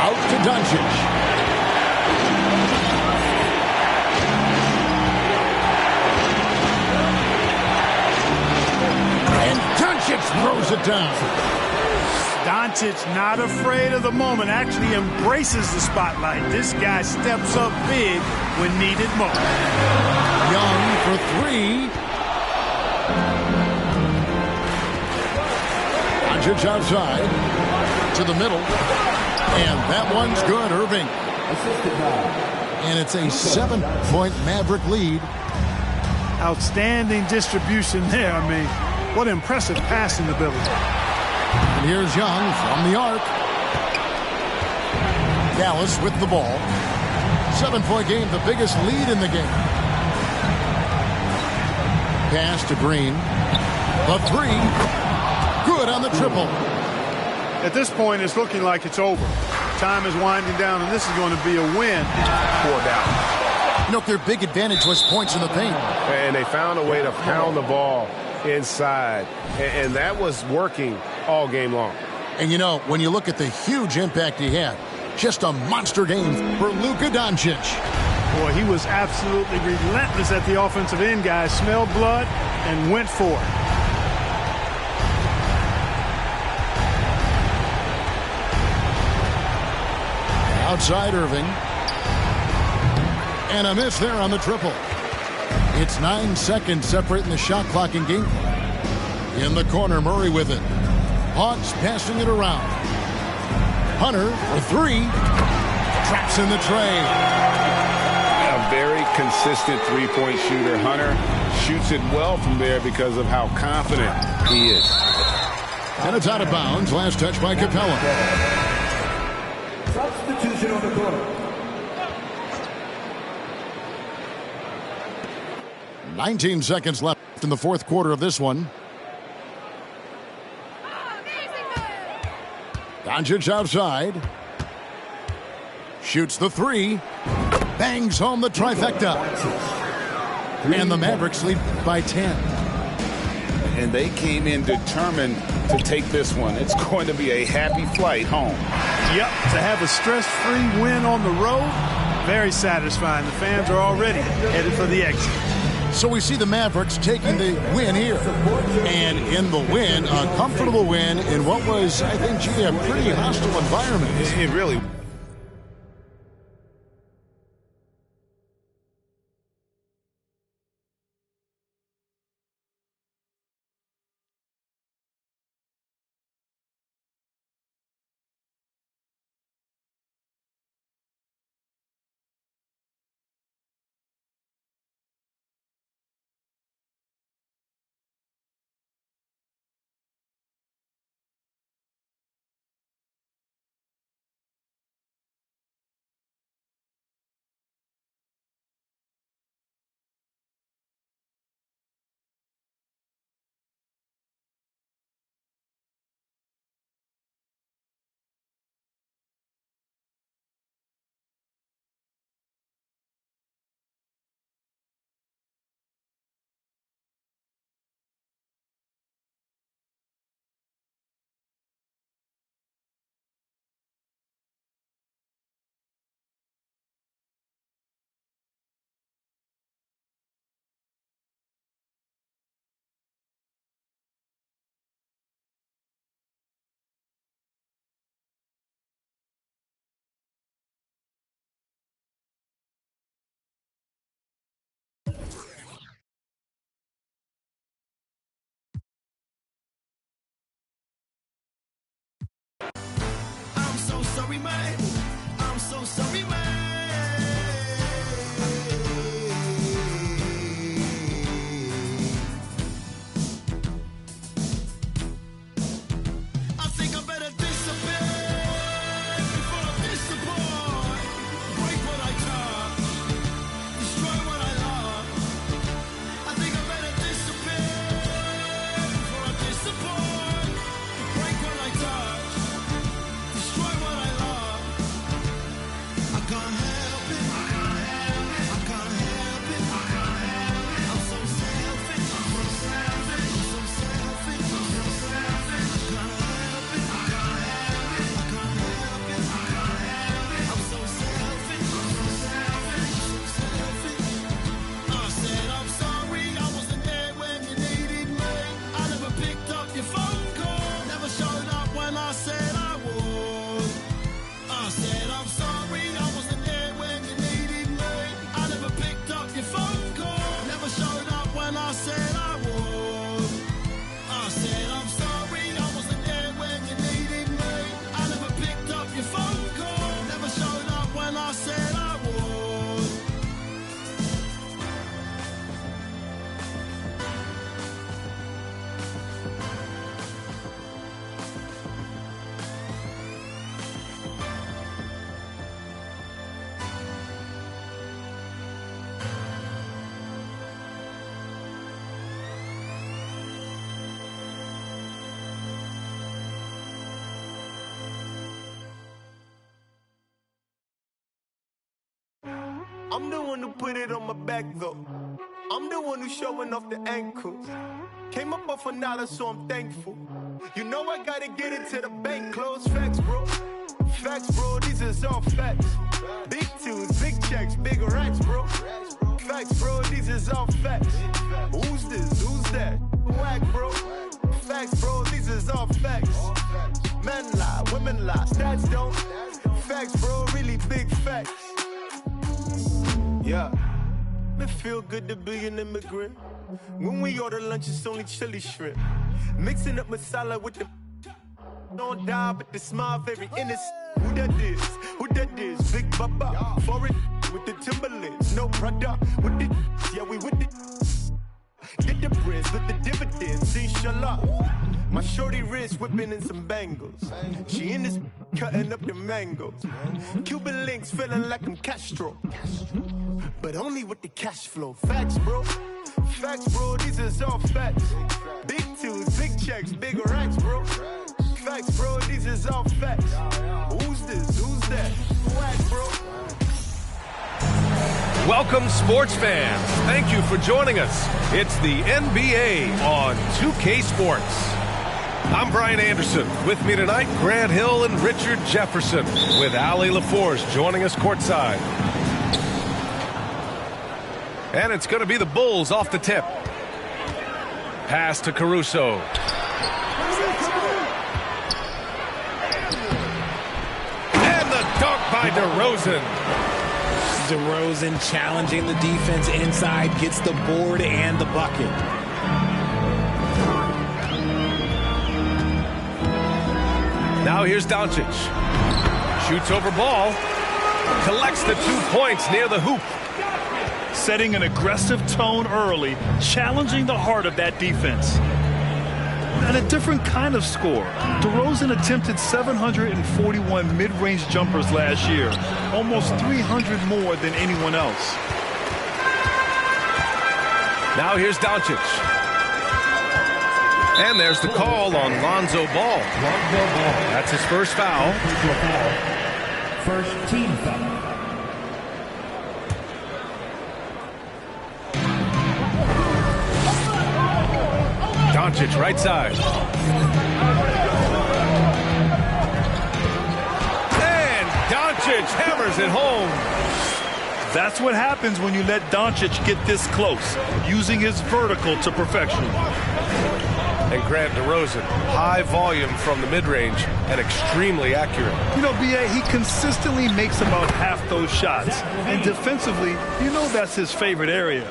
Out to Doncic. And Doncic throws it down. Doncic not afraid of the moment, actually embraces the spotlight. This guy steps up big when needed most. Young for 3. Doncic outside to the middle. And that one's good, Irving. And it's a 7-point Maverick lead. Outstanding distribution there. I mean, what impressive passing ability. And here's Young from the arc. Dallas with the ball. 7-point game, the biggest lead in the game. Pass to Green. The 3. Good on the triple. At this point, it's looking like it's over. Time is winding down, and this is going to be a win for Dallas. You know, their big advantage was points in the paint. And they found a way to pound the ball inside. And that was working all game long. And, you know, when you look at the huge impact he had, just a monster game for Luka Doncic. Boy, he was absolutely relentless at the offensive end, guys. Smelled blood and went for it. Outside Irving. And a miss there on the triple. It's 9 seconds separating the shot clock and game clock. In the corner, Murray with it. Hawks passing it around. Hunter for 3. Traps in the tray. A very consistent three-point shooter. Hunter shoots it well from there because of how confident he is. And it's out of bounds. Last touch by Capella. Substitution on the court. 19 seconds left in the fourth quarter of this one. Doncic outside. Shoots the three. Bangs home the trifecta. And the Mavericks lead by 10. And they came in determined to take this one. It's going to be a happy flight home. Yep, to have a stress-free win on the road, very satisfying. The fans are already headed for the exit. So we see the Mavericks taking the win here. And in the win, a comfortable win in what was, I think, a pretty hostile environment. It really sorry, man. I'm so sorry, man. I think I better disappear before I disappoint. Break what I touch, destroy what I love. I think I better disappear before I disappoint. Break what I touch, destroy what I love. I can't help it. I can't help it. I'm so selfish. I'm so selfish. I'm so selfish. I'm so selfish. I can't help it. I can't help it. I'm so selfish. I'm so selfish. I'm so selfish. I said I'm sorry. I wasn't there when you needed me. I never picked up your phone call. Never showed up when I said I would. I said I'm sorry. I wasn't there when you needed me. I never picked up your phone call. Never showed up when I said I would. I said I'm sorry. I wasn't there when you needed me. I never picked up your phone call. Never showed up when I said I would. I'm the one who put it on my back though. I'm the one who's showing off the ankles. Came up off $1, so I'm thankful. You know I gotta get it to the bank. Close facts, bro. Facts, bro. These is all facts. Big tunes, big checks, big racks, bro. Facts, bro. These is all facts. Who's this? Who's that? Whack, bro. Facts, bro. These is all facts. Men lie, women lie, stats don't. Facts, bro. Really big facts. Yeah, it feel good to be an immigrant. When we order lunch, it's only chili shrimp. Mixing up masala with the don't die, but the smile very innocent. Who that is? Who that is? Big Baba, foreign with the Timberlands, no brother with the yeah we with it. Get the breads with the dividends, inshallah. My shorty wrist whipping in some bangles. She in this cutting up the mangoes. Cuban links feeling like I'm Castro, but only with the cash flow. Facts, bro. Facts, bro, these is all facts. Big twos, big checks, big racks, bro. Facts, bro, these is all facts. Who's this? Who's that? Whack, bro. Welcome, sports fans. Thank you for joining us. It's the NBA on 2K Sports. I'm Brian Anderson. With me tonight, Grant Hill and Richard Jefferson, with Allie LaForce joining us courtside. And it's going to be the Bulls off the tip. Pass to Caruso. And the dunk by DeRozan. DeRozan challenging the defense inside, gets the board and the bucket. Now here's Doncic. Shoots over ball. Collects the 2 points near the hoop. Setting an aggressive tone early, challenging the heart of that defense. And a different kind of score. DeRozan attempted 741 mid-range jumpers last year, almost 300 more than anyone else. Now here's Doncic. And there's the call on Lonzo Ball. That's his first foul. First team foul. Doncic, right side. And Doncic hammers it home. That's what happens when you let Doncic get this close, using his vertical to perfection. And Grant DeRozan, high volume from the mid-range and extremely accurate. You know, B.A., he consistently makes about half those shots. And defensively, you know that's his favorite area.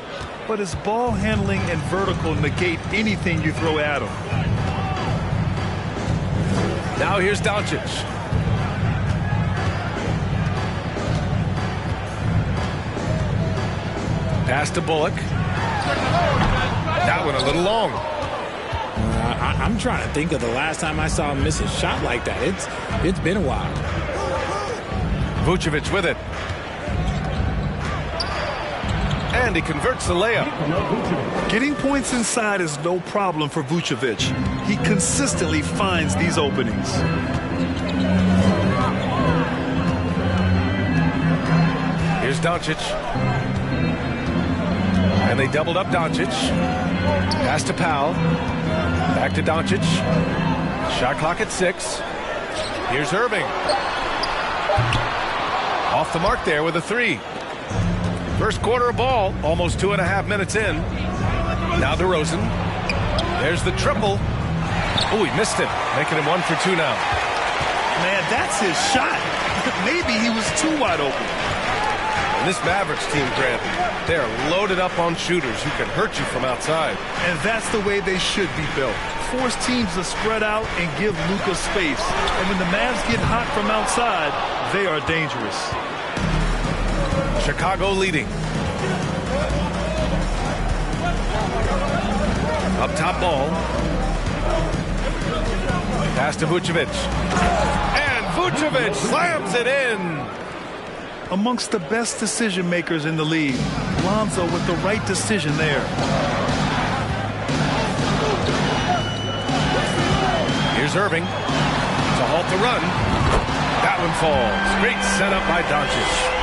But his ball handling and vertical negate anything you throw at him. Now here's Doncic. Pass to Bullock. That one a little long. I'm trying to think of the last time I saw him miss a shot like that. It's been a while. Vucevic with it. And he converts the layup. Getting points inside is no problem for Vucevic. He consistently finds these openings. Here's Doncic. And they doubled up Doncic. Pass to Powell. Back to Doncic. Shot clock at 6. Here's Irving. Off the mark there with a 3. First quarter of ball, almost 2.5 minutes in. Now DeRozan. There's the triple. Oh, he missed it, making him 1 for 2 now. Man, that's his shot. Maybe he was too wide open. And this Mavericks team, Grant, they're loaded up on shooters who can hurt you from outside. And that's the way they should be built. Force teams to spread out and give Luka space. And when the Mavs get hot from outside, they are dangerous. Chicago leading. Up top ball. Pass to Vucevic. And Vucevic slams it in. Amongst the best decision makers in the league, Lonzo with the right decision there. Here's Irving to halt the run. That one falls. Great setup by Doncic.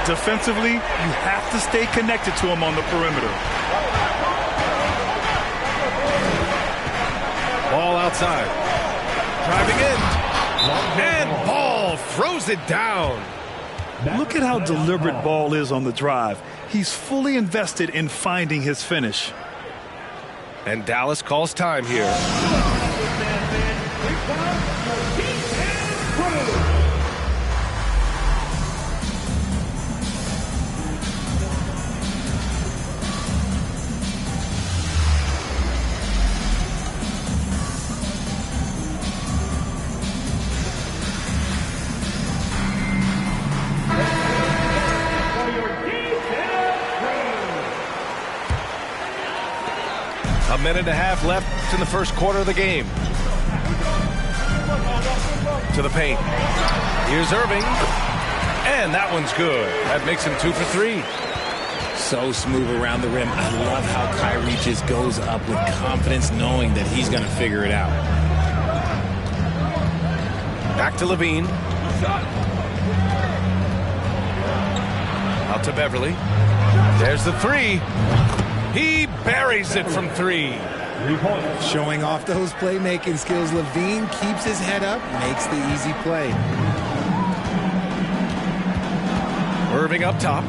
Defensively, you have to stay connected to him on the perimeter. Ball outside. Driving in. And Ball throws it down. Look at how deliberate Ball is on the drive. He's fully invested in finding his finish. And Dallas calls time here. A minute and a half left in the first quarter of the game. To the paint. Here's Irving. And that one's good. That makes him 2 for 3. So smooth around the rim. I love how Kyrie just goes up with confidence, knowing that he's going to figure it out. Back to Levine. Out to Beverly. There's the three. He buries it from three. Showing off those playmaking skills, Levine keeps his head up, makes the easy play. Irving up top.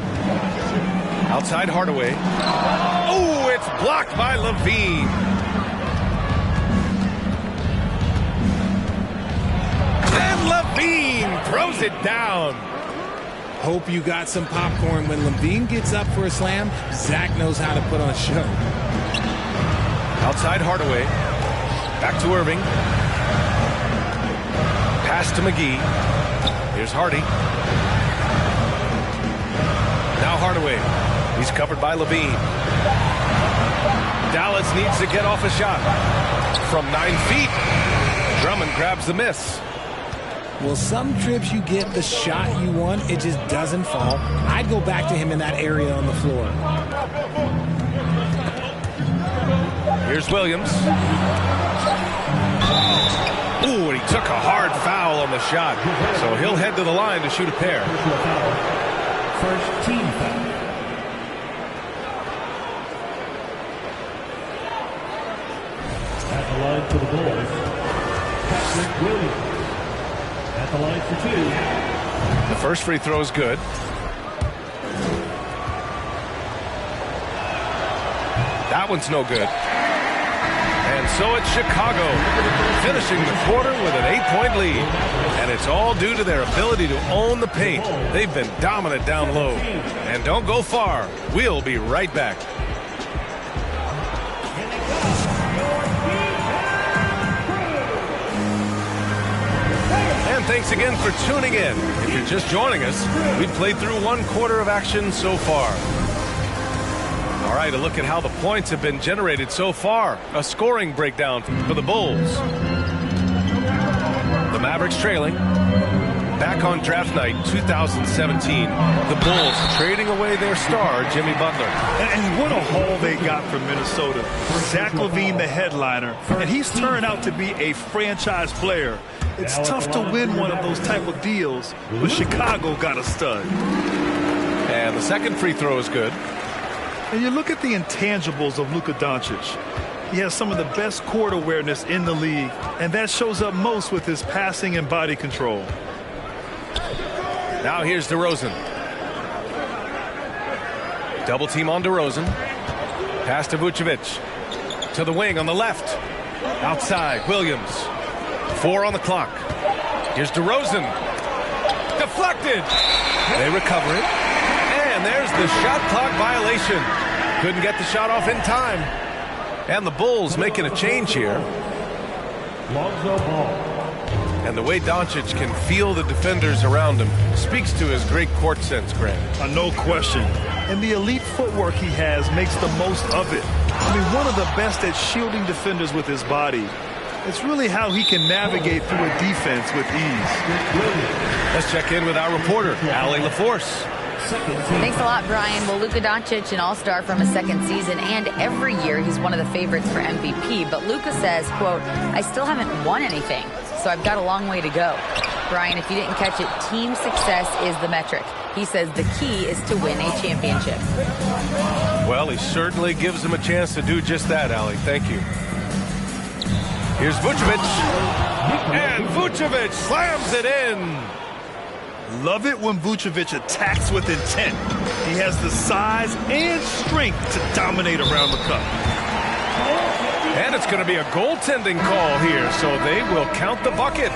Outside Hardaway. Oh, it's blocked by Levine. And Levine throws it down. Hope you got some popcorn. When Levine gets up for a slam, Zach knows how to put on a show. Outside Hardaway. Back to Irving. Pass to McGee. Here's Hardy. Now Hardaway. He's covered by Levine. Dallas needs to get off a shot. From 9 feet. Drummond grabs the miss. Well, some trips you get the shot you want, it just doesn't fall. I'd go back to him in that area on the floor. Here's Williams. Ooh, and he took a hard foul on the shot. So he'll head to the line to shoot a pair. First team foul. At the line for the Bulls, Patrick Williams. At the line for two. The first free throw is good. That one's no good. And so it's Chicago, finishing the quarter with an 8-point lead. And it's all due to their ability to own the paint. They've been dominant down low. And don't go far. We'll be right back. And thanks again for tuning in. If you're just joining us, we've played through 1 quarter of action so far. All right, a look at how the points have been generated so far. A scoring breakdown for the Bulls. The Mavericks trailing. Back on draft night 2017, the Bulls trading away their star, Jimmy Butler. And what a haul they got from Minnesota. Zach LaVine, the headliner, and he's turned out to be a franchise player. It's tough to win one of those type of deals, but Chicago got a stud. And the second free throw is good. And you look at the intangibles of Luka Doncic. He has some of the best court awareness in the league, and that shows up most with his passing and body control. Now here's DeRozan. Double team on DeRozan. Pass to Vucevic. To the wing on the left. Outside, Williams. 4 on the clock. Here's DeRozan. Deflected. They recover it. And there's the shot clock violation. Couldn't get the shot off in time. And the Bulls making a change here. Lonzo Ball. And the way Doncic can feel the defenders around him speaks to his great court sense, Grant. No question. And the elite footwork he has makes the most of it. I mean, one of the best at shielding defenders with his body. It's really how he can navigate through a defense with ease. Let's check in with our reporter, Allie LaForce. Thanks a lot, Brian. Well, Luka Doncic, an all-star from his second season, and every year he's one of the favorites for MVP. But Luka says, quote, I still haven't won anything, so I've got a long way to go. Brian, if you didn't catch it, team success is the metric. He says the key is to win a championship. Well, he certainly gives them a chance to do just that, Allie. Thank you. Here's Vucevic. And Vucevic slams it in. Love it when Vucevic attacks with intent. He has the size and strength to dominate around the cup. And it's going to be a goaltending call here, so they will count the bucket.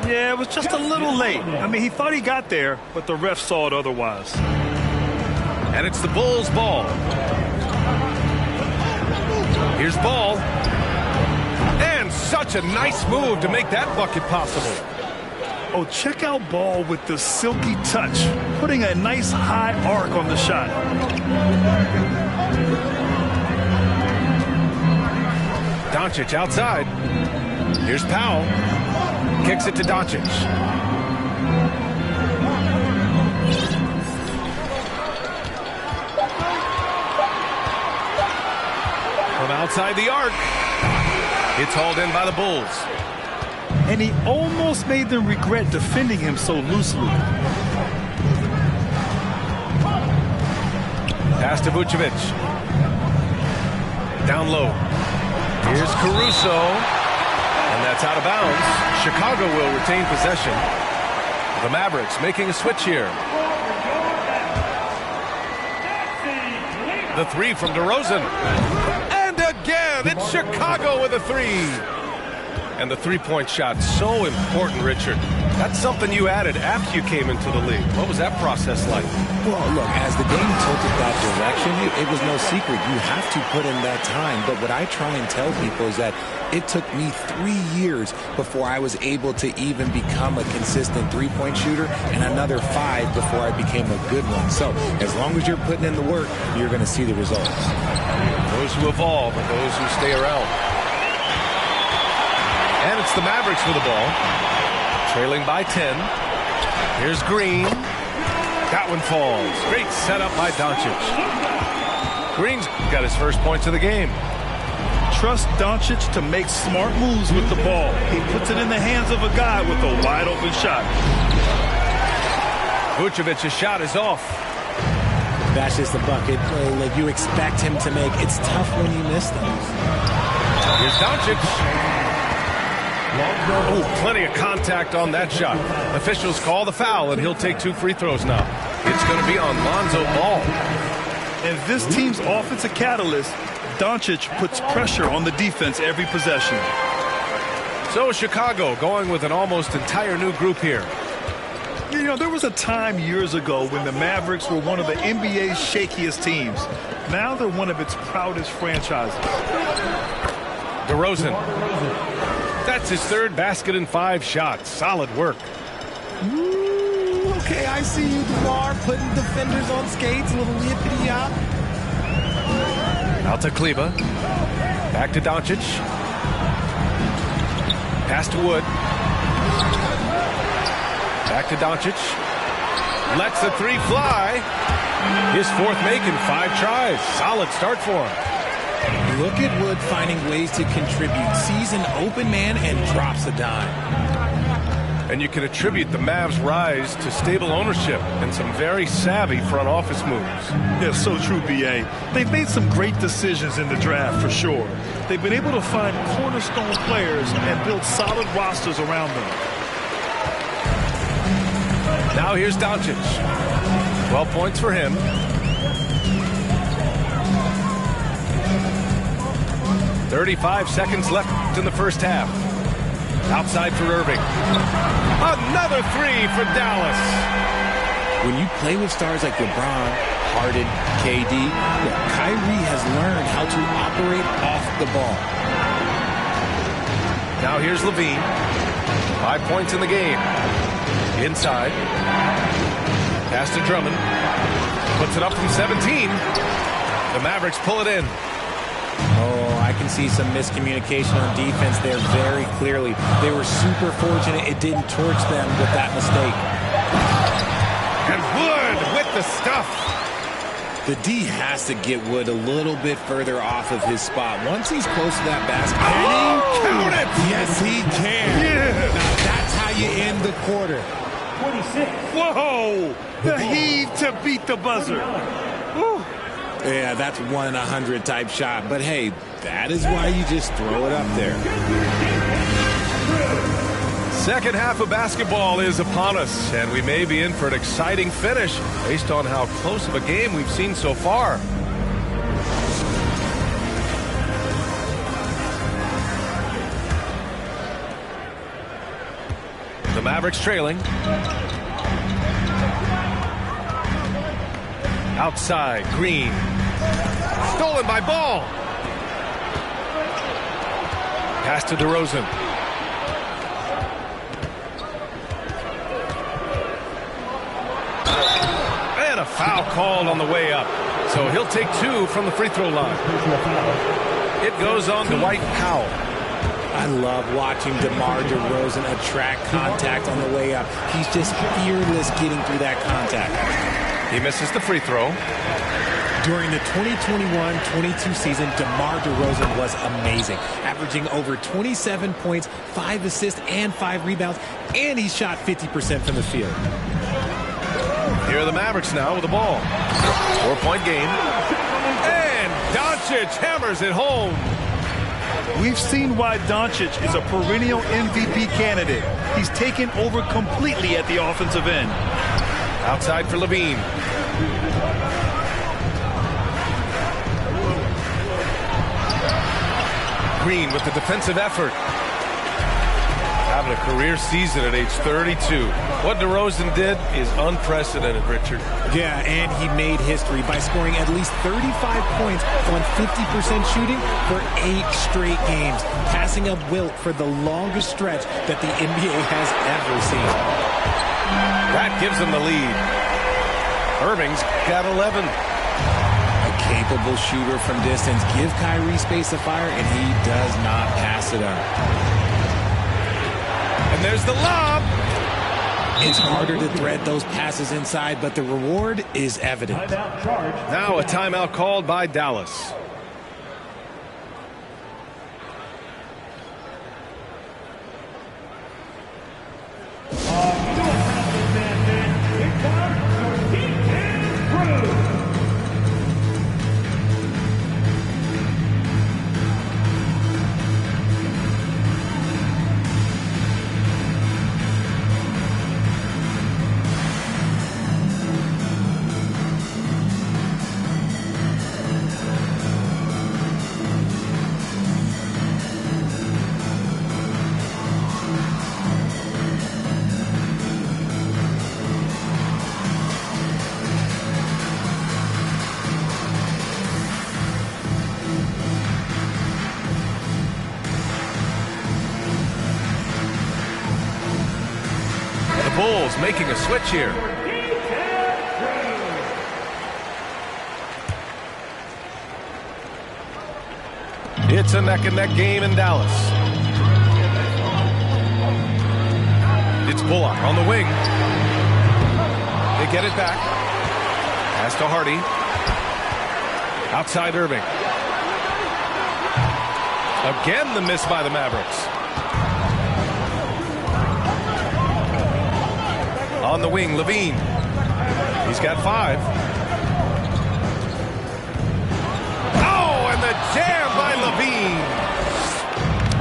Yeah, it was just a little late. I mean, he thought he got there, but the ref saw it otherwise. And it's the Bulls' ball. Here's Ball. And such a nice move to make that bucket possible. Oh, check out Ball with the silky touch, putting a nice high arc on the shot. Doncic outside. Here's Powell. Kicks it to Doncic. Outside the arc. It's hauled in by the Bulls. And he almost made them regret defending him so loosely. Pass to Vucevic. Down low. Here's Caruso. And that's out of bounds. Chicago will retain possession. The Mavericks making a switch here. The three from DeRozan. And again, it's Chicago with a three. And the three-point shot, so important, Richard. That's something you added after you came into the league. What was that process like? Well, look, as the game tilted that direction, it was no secret. You have to put in that time. But what I try and tell people is that it took me 3 years before I was able to even become a consistent three-point shooter, and another 5 before I became a good one. So as long as you're putting in the work, you're going to see the results. Those who evolve and those who stay around. And it's the Mavericks with the ball. Trailing by 10. Here's Green. That one falls. Great setup by Doncic. Green's got his first points of the game. Trust Doncic to make smart moves with the ball. He puts it in the hands of a guy with a wide open shot. Vucevic's shot is off. That's just a bucket play like you expect him to make. It's tough when you miss those. Here's Doncic. Oh, plenty of contact on that shot. Officials call the foul, and he'll take 2 free throws now. It's going to be on Lonzo Ball. And this team's offensive catalyst, Doncic puts pressure on the defense every possession. So Chicago going with an almost entire new group here. You know, there was a time years ago when the Mavericks were one of the NBA's shakiest teams. Now they're one of its proudest franchises. DeRozan. That's his third basket in 5 shots. Solid work. Ooh, okay, I see you, DeMar, putting defenders on skates, a little yippity-yop. Out to Kleba. Back to Doncic. Pass to Wood. Back to Doncic. Lets the 3 fly. His 4th make in 5 tries. Solid start for him. Look at Wood finding ways to contribute. Sees an open man and drops a dime. And you can attribute the Mavs' rise to stable ownership and some very savvy front office moves. Yeah, so true, B.A. They've made some great decisions in the draft, for sure. They've been able to find cornerstone players and build solid rosters around them. Now here's Doncic. 12 points for him. .35 seconds left in the first half. Outside for Irving. Another 3 for Dallas. When you play with stars like LeBron, Harden, KD, Kyrie has learned how to operate off the ball. Now here's Levine. 5 points in the game. Inside. Pass to Drummond. Puts it up from 17. The Mavericks pull it in. Oh, I can see some miscommunication on defense there very clearly. They were super fortunate it didn't torch them with that mistake. And Wood with the stuff. The D has to get Wood a little bit further off of his spot. Once he's close to that basket. Oh, count it! Yes, he can. Yeah. Now that's how you end the quarter. 26. Whoa! The heave to beat the buzzer. Woo. Yeah, that's 1 in 100 type shot. But hey, that is why you just throw it up there. Second half of basketball is upon us, and we may be in for an exciting finish based on how close of a game we've seen so far. The Mavericks trailing. Outside, Green. Stolen by Ball. Pass to DeRozan. And a foul called on the way up. So he'll take 2 from the free throw line. It goes on to Dwight Powell. I love watching DeMar DeRozan attract contact on the way up. He's just fearless getting through that contact. He misses the free throw. During the 2021-22 season, DeMar DeRozan was amazing, averaging over 27 points, 5 assists, and 5 rebounds, and he shot 50% from the field. Here are the Mavericks now with the ball. 4-point game. And Doncic hammers it home. We've seen why Doncic is a perennial MVP candidate. He's taken over completely at the offensive end. Outside for Levine. Green with the defensive effort. Having a career season at age 32. What DeRozan did is unprecedented, Richard. Yeah, and he made history by scoring at least 35 points on 50% shooting for 8 straight games, passing up Wilt for the longest stretch that the NBA has ever seen. That gives him the lead. Irving's got 11. Capable shooter from distance. Give Kyrie space to fire, and he does not pass it up. And there's the lob. It's harder to thread those passes inside, but the reward is evident. Now a timeout called by Dallas. Bulls making a switch here. It's a neck-and-neck game in Dallas. It's Bullock on the wing. They get it back. Pass to Hardy. Outside Irving. Again the miss by the Mavericks. On the wing, Levine. He's got 5. Oh, and the jam by Levine.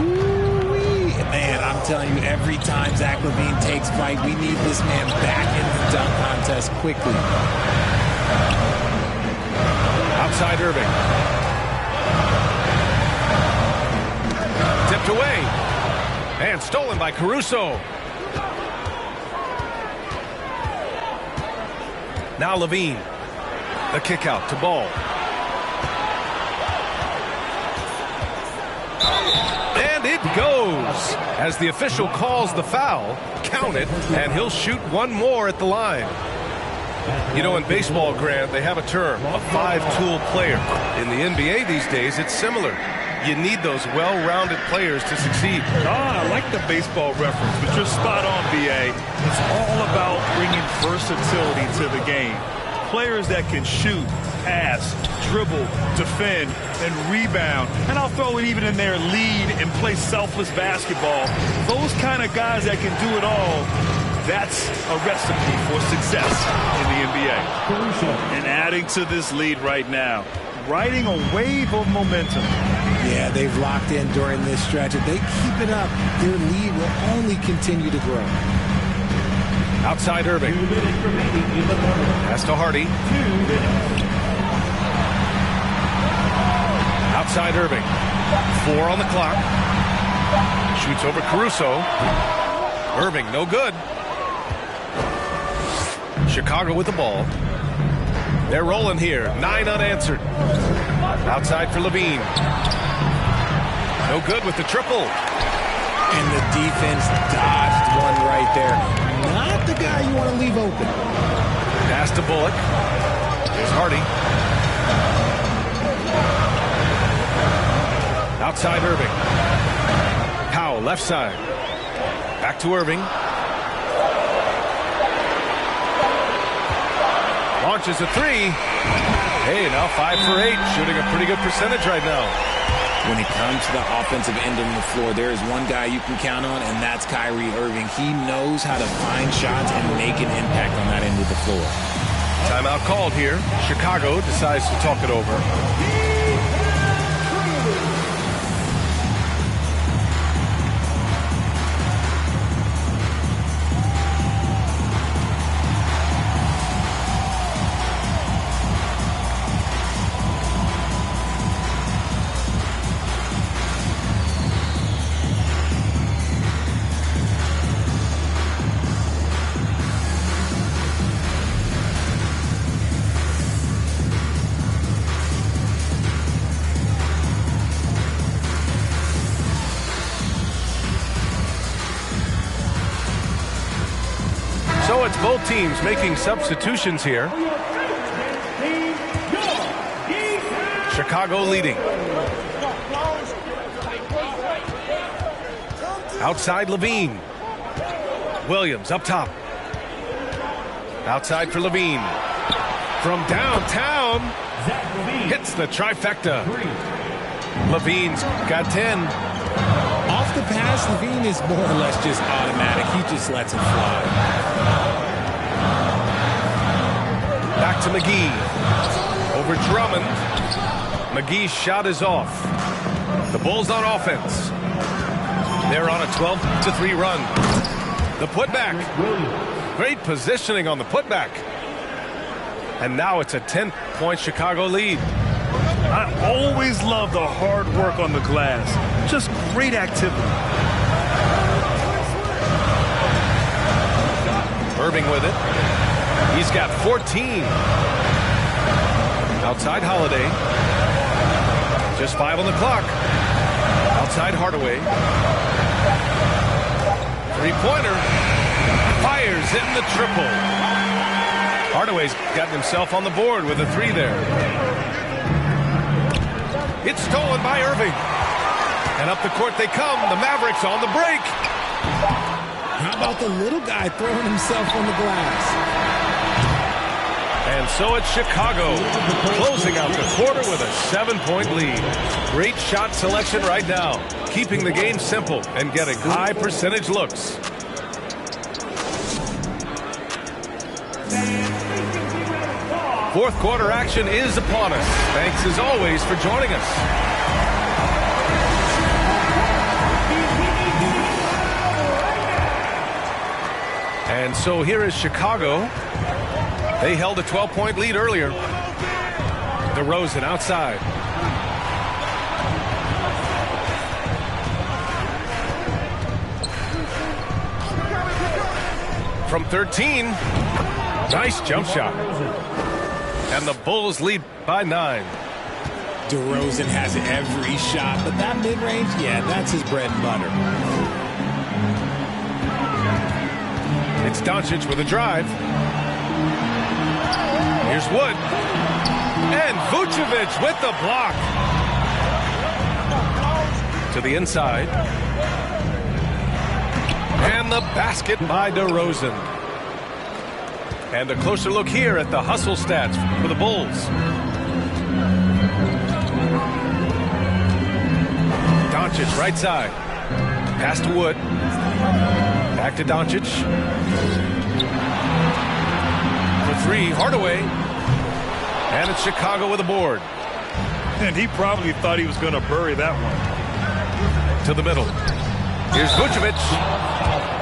Ooh-wee. Man, I'm telling you, every time Zach Levine takes flight, we need this man back in the dunk contest quickly. Outside Irving. Tipped away. And stolen by Caruso. Now Levine. The kick out to Ball. And it goes. As the official calls the foul, count it, and he'll shoot one more at the line. You know, in baseball, Grant, they have a term, a 5-tool player. In the NBA these days, it's similar. You need those well-rounded players to succeed. I like the baseball reference, but you're spot on, B.A. It's all about bringing versatility to the game. Players that can shoot, pass, dribble, defend, and rebound. And I'll throw it even in there, lead and play selfless basketball. Those kind of guys that can do it all, that's a recipe for success in the NBA. And adding to this lead right now, riding a wave of momentum. Yeah, they've locked in during this stretch. If they keep it up, their lead will only continue to grow. Outside Irving. Pass to Hardy. Outside Irving. 4 on the clock. Shoots over Caruso. Irving, no good. Chicago with the ball. They're rolling here. 9 unanswered. Outside for Levine. No good with the triple. And the defense dodged one right there. Not the guy you want to leave open. Pass to Bullock. Here's Hardy. Outside Irving. Powell, left side. Back to Irving. Launches a three. Hey, now 5 for 8. Shooting a pretty good percentage right now. When it comes to the offensive end of the floor, there is one guy you can count on, and that's Kyrie Irving. He knows how to find shots and make an impact on that end of the floor. Timeout called here. Chicago decides to talk it over. So it's both teams making substitutions here. Chicago leading. Outside Levine. Williams up top. Outside for Levine. From downtown. Hits the trifecta. Levine's got 10. Off the pass, Levine is more or less just automatic. He just lets it fly. Back to McGee. Over Drummond. McGee's shot is off. The Bulls on offense. They're on a 12-3 run. The putback. Great positioning on the putback. And now it's a 10-point Chicago lead. I always love the hard work on the glass. Just great activity. Irving with it. He's got 14. Outside Holiday. Just 5 on the clock. Outside Hardaway. Three-pointer. Fires in the triple. Hardaway's gotten himself on the board with a 3 there. It's stolen by Irving. And up the court they come. The Mavericks on the break. How about the little guy throwing himself on the glass? And so it's Chicago closing out the quarter with a 7-point lead. Great shot selection right now, keeping the game simple and getting high percentage looks. Fourth quarter action is upon us. Thanks as always for joining us. And so here is Chicago. They held a 12-point lead earlier. DeRozan outside. From 13. Nice jump shot. And the Bulls lead by 9. DeRozan has every shot, but that mid-range, yeah, that's his bread and butter. It's Doncic with a drive. Here's Wood. And Vucevic with the block. To the inside. And the basket by DeRozan. And a closer look here at the hustle stats for the Bulls. Doncic right side. Pass to Wood. Back to Doncic. For 3, Hardaway. And it's Chicago with a board. And he probably thought he was going to bury that one. To the middle. Here's Vucevic.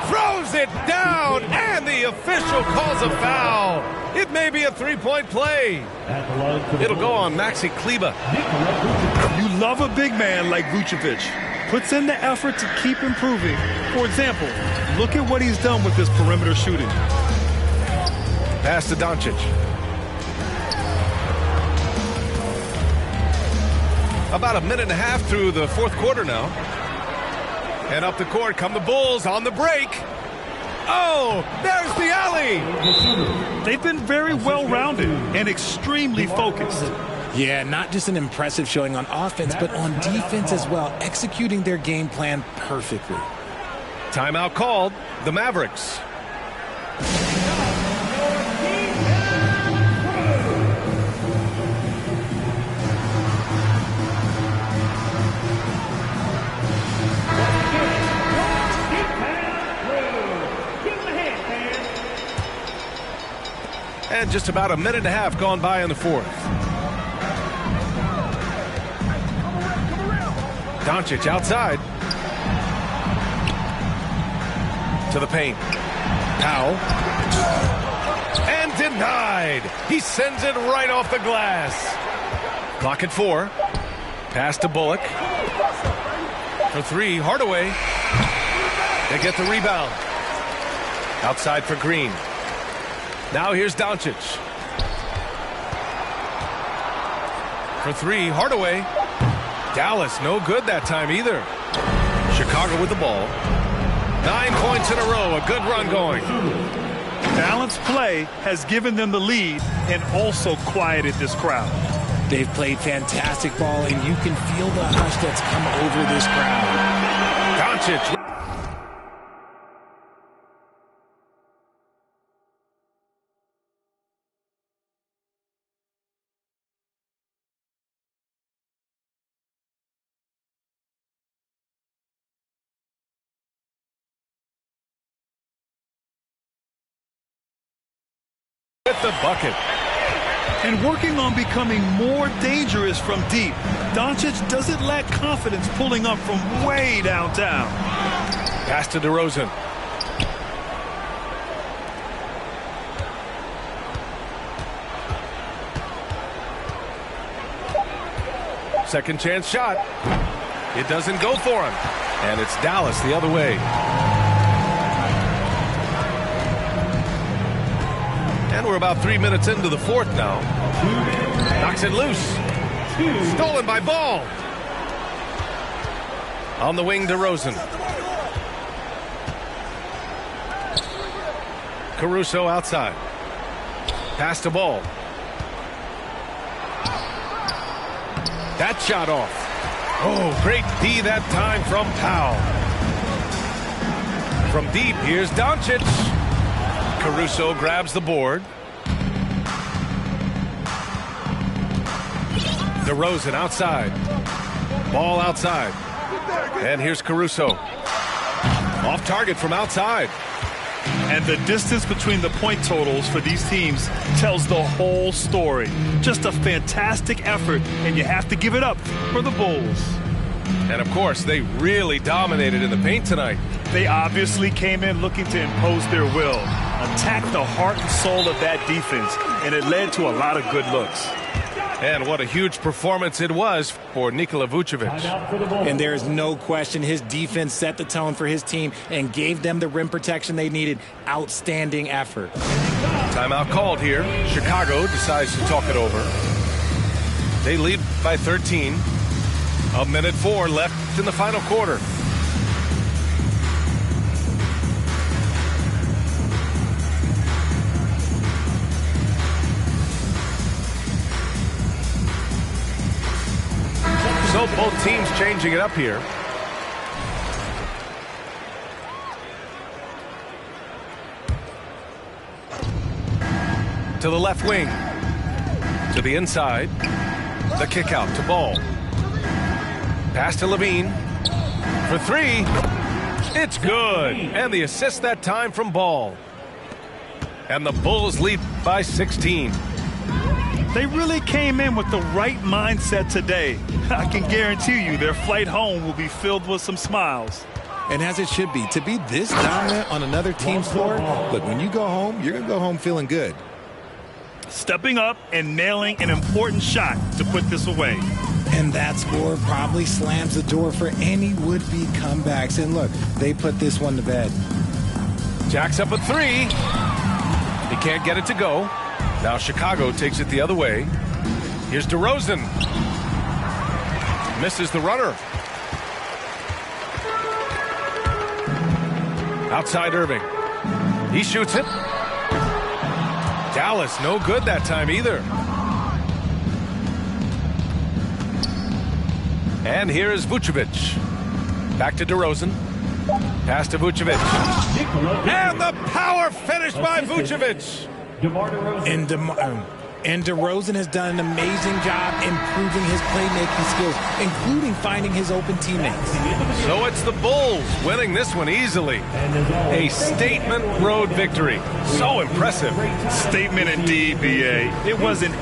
Throws it down, and the official calls a foul. It may be a 3-point play. It'll go on Maxi Kleber. You love a big man like Vucevic. Puts in the effort to keep improving. For example, look at what he's done with this perimeter shooting. Pass to Doncic. About a minute and a half through the fourth quarter now. And up the court come the Bulls on the break. Oh, there's the alley. They've been very well-rounded and extremely focused. Yeah, not just an impressive showing on offense, but on defense as well, executing their game plan perfectly. Timeout called. The Mavericks. And just about a minute and a half gone by in the fourth. Doncic outside. To the paint. Powell. And denied. He sends it right off the glass. Clock at 4. Pass to Bullock. For 3, Hardaway. They get the rebound. Outside for Green. Now here's Doncic. For 3, Hardaway. Dallas, no good that time either. Chicago with the ball. 9 points in a row, a good run going. Balanced play has given them the lead and also quieted this crowd. They've played fantastic ball, and you can feel the hush that's come over this crowd. Doncic. With the bucket. And working on becoming more dangerous from deep. Doncic doesn't lack confidence pulling up from way downtown. Pass to DeRozan. Second chance shot. It doesn't go for him. And it's Dallas the other way. And we're about 3 minutes into the fourth now. Knocks it loose. Stolen by Ball. On the wing, DeRozan. Caruso outside. Pass to Ball. That shot off. Oh, great D that time from Powell. From deep, here's Doncic. Caruso grabs the board. DeRozan outside. Ball outside. And here's Caruso. Off target from outside. And the distance between the point totals for these teams tells the whole story. Just a fantastic effort, and you have to give it up for the Bulls. And, of course, they really dominated in the paint tonight. They obviously came in looking to impose their will, attack the heart and soul of that defense, and it led to a lot of good looks. And what a huge performance it was for Nikola Vucevic. And there is no question his defense set the tone for his team and gave them the rim protection they needed. Outstanding effort. Timeout called here. Chicago decides to talk it over. They lead by 13. 1:04 left in the final quarter. So both teams changing it up here. To the left wing. To the inside. The kick out to Ball. Pass to Levine. For 3. It's good. And the assist that time from Ball. And the Bulls lead by 16. They really came in with the right mindset today. I can guarantee you their flight home will be filled with some smiles. And as it should be, to be this dominant on another team's floor, look, when you go home, you're going to go home feeling good. Stepping up and nailing an important shot to put this away. And that score probably slams the door for any would-be comebacks. And look, they put this one to bed. Jacks up a 3. He can't get it to go. Now Chicago takes it the other way. Here's DeRozan. Misses the runner. Outside Irving. He shoots it. Dallas, no good that time either. And here is Vucevic. Back to DeRozan. Pass to Vucevic. And the power finish by Vucevic. And And DeRozan has done an amazing job improving his playmaking skills, including finding his open teammates. So it's the Bulls winning this one easily. A statement road victory. So impressive. Statement indeed, B.A. It was an